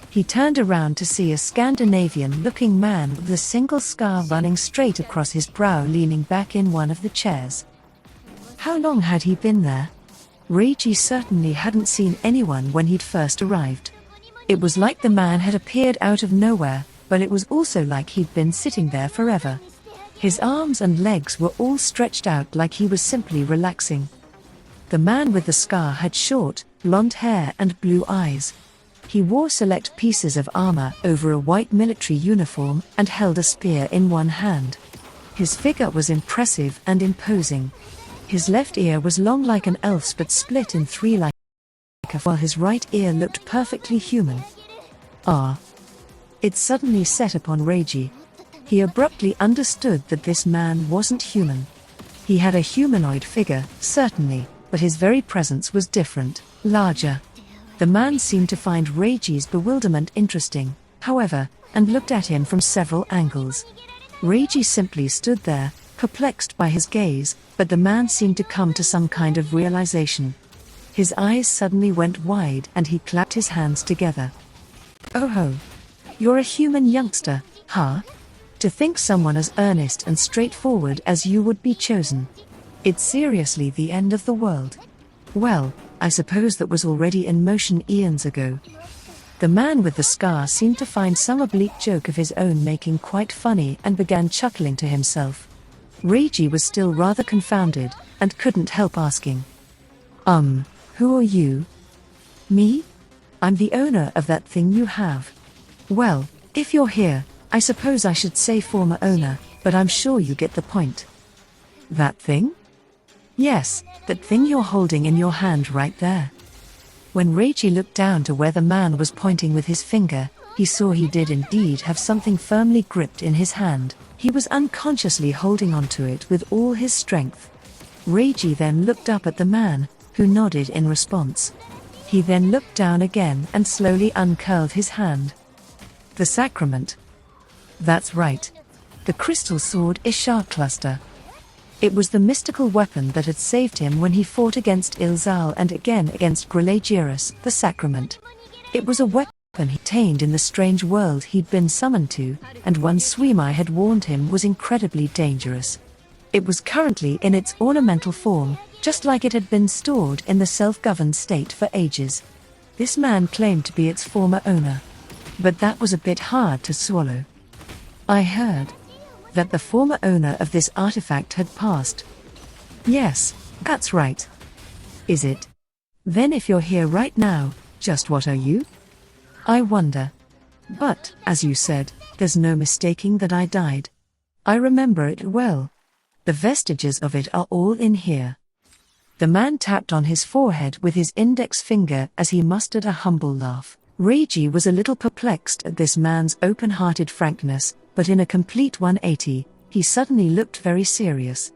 He turned around to see a Scandinavian-looking man with a single scar running straight across his brow leaning back in one of the chairs. How long had he been there? Reiji certainly hadn't seen anyone when he'd first arrived. It was like the man had appeared out of nowhere, but it was also like he'd been sitting there forever. His arms and legs were all stretched out like he was simply relaxing. The man with the scar had short, blonde hair and blue eyes. He wore select pieces of armor over a white military uniform and held a spear in one hand. His figure was impressive and imposing. His left ear was long like an elf's but split in three like a while his right ear looked perfectly human. It suddenly set upon Reiji. He abruptly understood that this man wasn't human. He had a humanoid figure, certainly, but his very presence was different, larger. The man seemed to find Reiji's bewilderment interesting, however, and looked at him from several angles. Reiji simply stood there, perplexed by his gaze, but the man seemed to come to some kind of realization. His eyes suddenly went wide and he clapped his hands together. "Oh ho! You're a human youngster, huh? To think someone as earnest and straightforward as you would be chosen. It's seriously the end of the world. Well, I suppose that was already in motion eons ago." The man with the scar seemed to find some oblique joke of his own making quite funny and began chuckling to himself. Reiji was still rather confounded, and couldn't help asking. Who are you?" "Me? I'm the owner of that thing you have." "Well, if you're here, I suppose I should say former owner, but I'm sure you get the point." "That thing?" "Yes, that thing you're holding in your hand right there." When Reiji looked down to where the man was pointing with his finger, he saw he did indeed have something firmly gripped in his hand. He was unconsciously holding onto it with all his strength. Reiji then looked up at the man, who nodded in response. He then looked down again and slowly uncurled his hand. "The sacrament." "That's right. The crystal sword Ishar cluster." It was the mystical weapon that had saved him when he fought against Ilzal and again against Grelagiris, the sacrament. It was a weapon he obtained in the strange world he'd been summoned to, and one Swimai had warned him was incredibly dangerous. It was currently in its ornamental form, just like it had been stored in the self-governed state for ages. This man claimed to be its former owner. But that was a bit hard to swallow. "I heard that the former owner of this artifact had passed." "Yes, that's right." "Is it? Then if you're here right now, just what are you?" "I wonder. But, as you said, there's no mistaking that I died. I remember it well. The vestiges of it are all in here." The man tapped on his forehead with his index finger as he mustered a humble laugh. Reiji was a little perplexed at this man's open-hearted frankness, but in a complete 180, he suddenly looked very serious.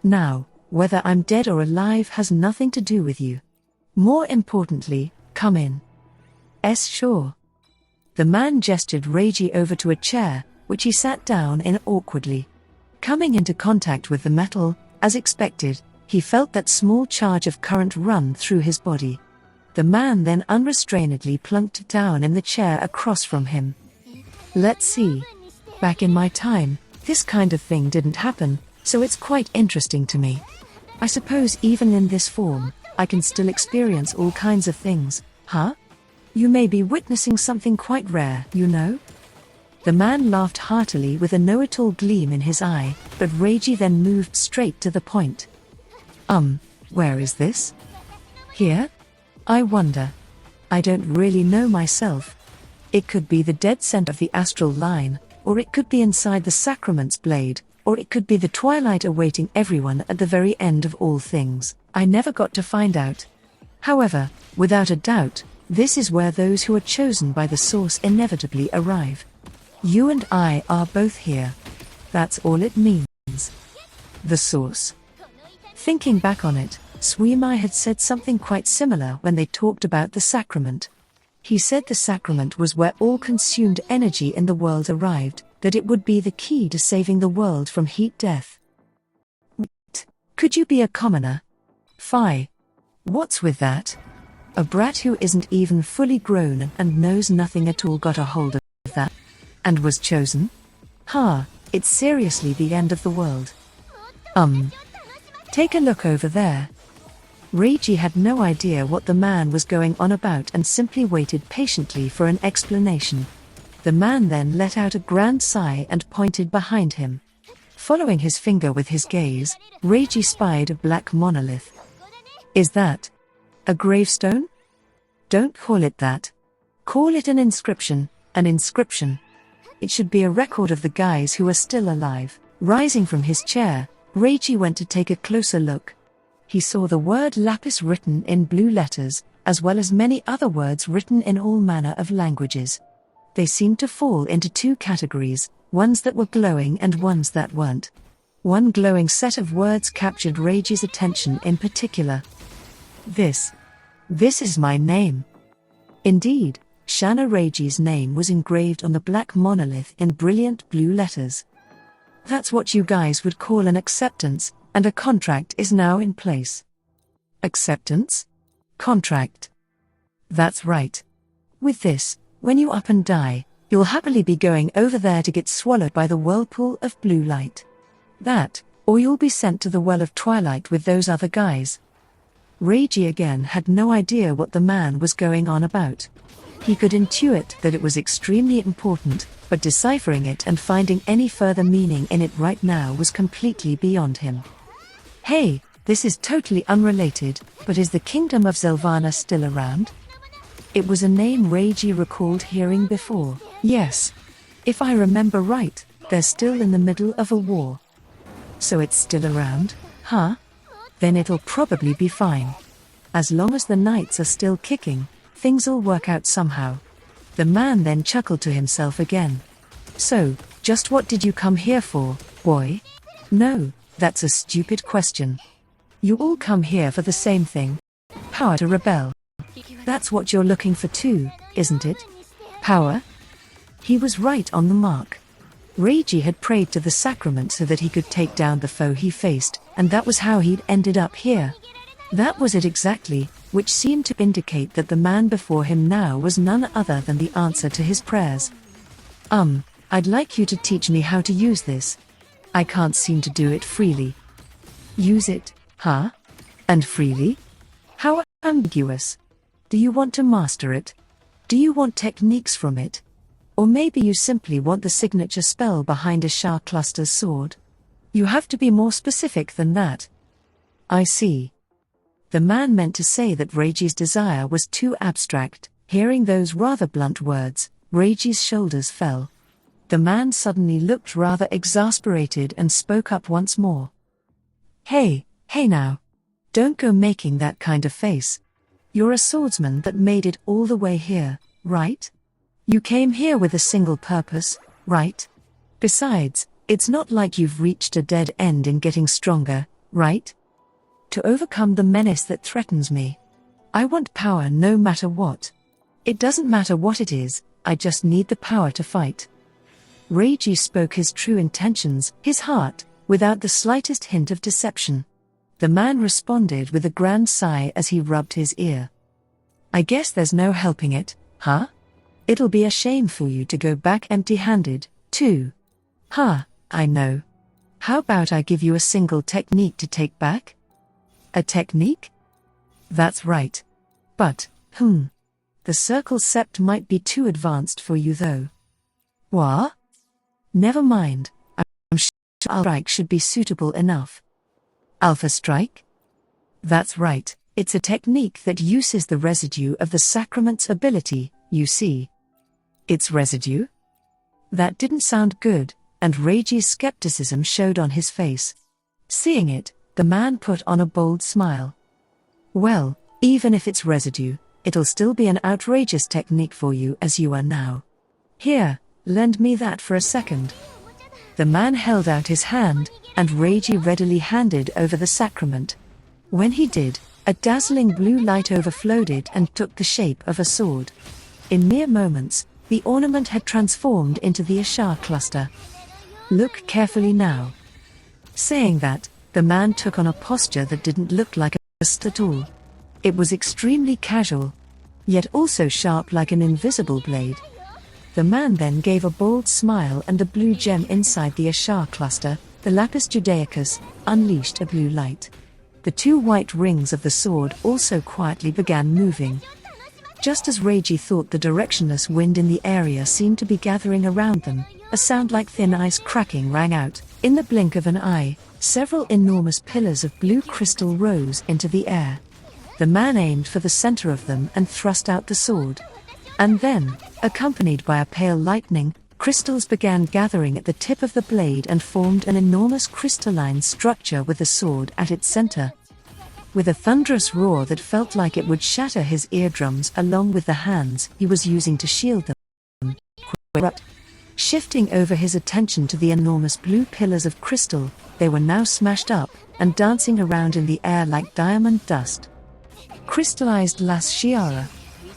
"Now, whether I'm dead or alive has nothing to do with you. More importantly, come in." Sure." The man gestured Reiji over to a chair, which he sat down in awkwardly. Coming into contact with the metal, as expected, he felt that small charge of current run through his body. The man then unrestrainedly plunked down in the chair across from him. "Let's see. Back in my time, this kind of thing didn't happen, so it's quite interesting to me. I suppose even in this form, I can still experience all kinds of things, huh? You may be witnessing something quite rare, you know?" The man laughed heartily with a know-it-all gleam in his eye, but Reiji then moved straight to the point. Where is this?" "Here? I wonder. I don't really know myself. It could be the dead center of the astral line, or it could be inside the sacrament's blade, or it could be the twilight awaiting everyone at the very end of all things. I never got to find out. However, without a doubt, this is where those who are chosen by the source inevitably arrive. You and I are both here. That's all it means." The source. Thinking back on it, Swimai had said something quite similar when they talked about the sacrament. He said the sacrament was where all consumed energy in the world arrived, that it would be the key to saving the world from heat death. What? Could you be a commoner? Fie. What's with that? A brat who isn't even fully grown and knows nothing at all got a hold of that? And was chosen? It's seriously the end of the world. Take a look over there. Reiji had no idea what the man was going on about and simply waited patiently for an explanation. The man then let out a grand sigh and pointed behind him. Following his finger with his gaze, Reiji spied a black monolith. Is that a gravestone? Don't call it that. Call it an inscription, an inscription. It should be a record of the guys who are still alive. Rising from his chair, Reiji went to take a closer look. He saw the word lapis written in blue letters, as well as many other words written in all manner of languages. They seemed to fall into two categories, ones that were glowing and ones that weren't. One glowing set of words captured Reiji's attention in particular. This is my name. Indeed, Shana Reiji's name was engraved on the black monolith in brilliant blue letters. That's what you guys would call an acceptance, and a contract is now in place. Acceptance? Contract. That's right. With this, when you up and die, you'll happily be going over there to get swallowed by the whirlpool of blue light. That, or you'll be sent to the Well of Twilight with those other guys. Reiji again had no idea what the man was going on about. He could intuit that it was extremely important, but deciphering it and finding any further meaning in it right now was completely beyond him. Hey, this is totally unrelated, but is the Kingdom of Zelvana still around? It was a name Reiji recalled hearing before. Yes. If I remember right, they're still in the middle of a war. So it's still around, huh? Then it'll probably be fine. As long as the knights are still kicking, things'll work out somehow. The man then chuckled to himself again. So, just what did you come here for, boy? No, that's a stupid question. You all come here for the same thing. Power to rebel. That's what you're looking for too, isn't it? Power? He was right on the mark. Reiji had prayed to the sacrament so that he could take down the foe he faced, and that was how he'd ended up here. That was it exactly, which seemed to indicate that the man before him now was none other than the answer to his prayers. I'd like you to teach me how to use this. I can't seem to do it freely. Use it, huh? And freely? How ambiguous. Do you want to master it? Do you want techniques from it? Or maybe you simply want the signature spell behind a Shah Cluster's sword? You have to be more specific than that. I see. The man meant to say that Reiji's desire was too abstract. Hearing those rather blunt words, Reiji's shoulders fell. The man suddenly looked rather exasperated and spoke up once more. Hey now. Don't go making that kind of face. You're a swordsman that made it all the way here, right? You came here with a single purpose, right? Besides, it's not like you've reached a dead end in getting stronger, right? To overcome the menace that threatens me. I want power no matter what. It doesn't matter what it is, I just need the power to fight. Reiji spoke his true intentions, his heart, without the slightest hint of deception. The man responded with a grand sigh as he rubbed his ear. I guess there's no helping it, huh? It'll be a shame for you to go back empty-handed, too. I know. How about I give you a single technique to take back? A technique? That's right. But, the circle sept might be too advanced for you though. What? Never mind, I'm sure Alpha Strike should be suitable enough. Alpha Strike? That's right, it's a technique that uses the residue of the sacrament's ability, you see. Its residue? That didn't sound good, and Reiji's skepticism showed on his face. Seeing it, the man put on a bold smile. Well, even if it's residue, it'll still be an outrageous technique for you as you are now. Here, lend me that for a second. The man held out his hand, and Reiji readily handed over the sacrament. When he did, a dazzling blue light overflowed it and took the shape of a sword. In mere moments, The ornament had transformed into the Ashar cluster. "Look carefully now." Saying that, the man took on a posture that didn't look like a ghost at all. It was extremely casual, yet also sharp like an invisible blade. The man then gave a bold smile, and the blue gem inside the Ashar cluster, the Lapis Judaicus, unleashed a blue light. The two white rings of the sword also quietly began moving. Just as Reiji thought, the directionless wind in the area seemed to be gathering around them. A sound like thin ice cracking rang out. In the blink of an eye, several enormous pillars of blue crystal rose into the air. The man aimed for the center of them and thrust out the sword. And then, accompanied by a pale lightning, crystals began gathering at the tip of the blade and formed an enormous crystalline structure with the sword at its center. With a thunderous roar that felt like it would shatter his eardrums along with the hands he was using to shield them, shifting over his attention to the enormous blue pillars of crystal, they were now smashed up and dancing around in the air like diamond dust. Crystallized Las Shiara.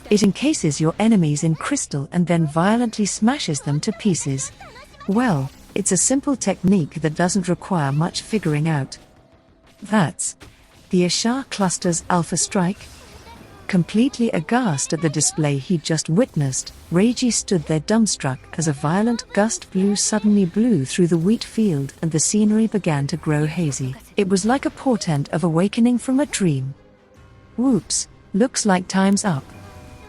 It encases your enemies in crystal and then violently smashes them to pieces. Well, it's a simple technique that doesn't require much figuring out. That's the Ashar cluster's Alpha Strike. Completely aghast at the display he'd just witnessed, Reiji stood there dumbstruck as a violent gust suddenly blew through the wheat field and the scenery began to grow hazy. It was like a portent of awakening from a dream. "Whoops, looks like time's up.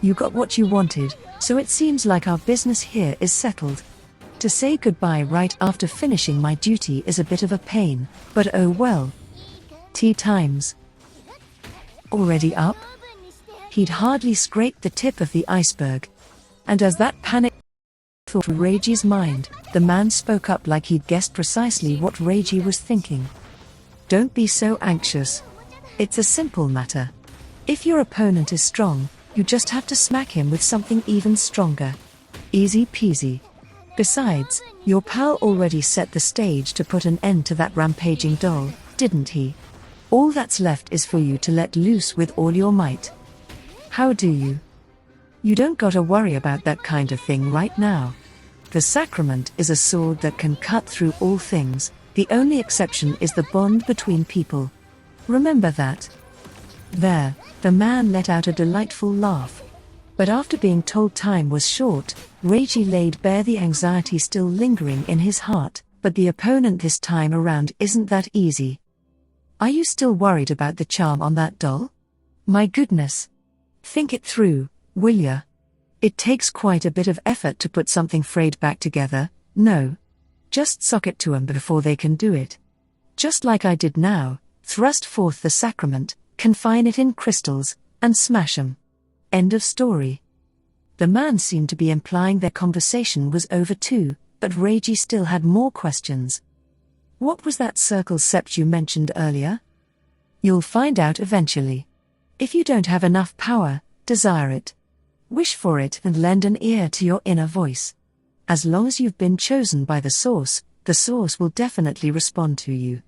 You got what you wanted, so it seems like our business here is settled. To say goodbye right after finishing my duty is a bit of a pain, but oh well. Tea times. Already up?" He'd hardly scraped the tip of the iceberg. And as that panic thought through Reiji's mind, the man spoke up like he'd guessed precisely what Reiji was thinking. "Don't be so anxious. It's a simple matter. If your opponent is strong, you just have to smack him with something even stronger. Easy peasy. Besides, your pal already set the stage to put an end to that rampaging doll, didn't he? All that's left is for you to let loose with all your might. How do you? You don't gotta worry about that kind of thing right now. The sacrament is a sword that can cut through all things. The only exception is the bond between people. Remember that." There, the man let out a delightful laugh. But after being told time was short, Reiji laid bare the anxiety still lingering in his heart. "But the opponent this time around isn't that easy. Are you still worried about the charm on that doll? My goodness. Think it through, will ya? It takes quite a bit of effort to put something frayed back together, no? Just sock it to 'em before they can do it. Just like I did now, thrust forth the sacrament, confine it in crystals, and smash 'em. End of story." The man seemed to be implying their conversation was over too, but Reiji still had more questions. "What was that circle sept you mentioned earlier?" "You'll find out eventually. If you don't have enough power, desire it. Wish for it and lend an ear to your inner voice. As long as you've been chosen by the source will definitely respond to you."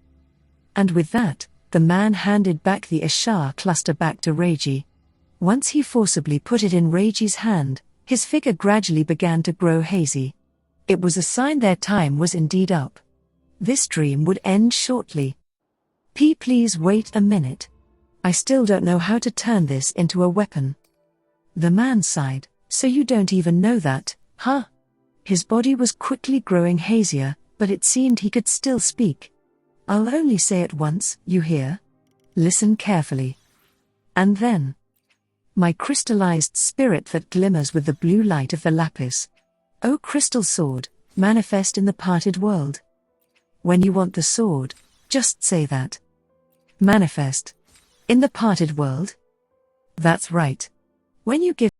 And with that, the man handed back the Ashar cluster back to Reiji. Once he forcibly put it in Reiji's hand, his figure gradually began to grow hazy. It was a sign their time was indeed up. This dream would end shortly. Please wait a minute. I still don't know how to turn this into a weapon." The man sighed. "So you don't even know that, huh?" His body was quickly growing hazier, but it seemed he could still speak. "I'll only say it once, you hear? Listen carefully. And then, my crystallized spirit that glimmers with the blue light of the lapis. O crystal sword, manifest in the parted world. When you want the sword, just say that. Manifest. In the parted world? That's right. When you give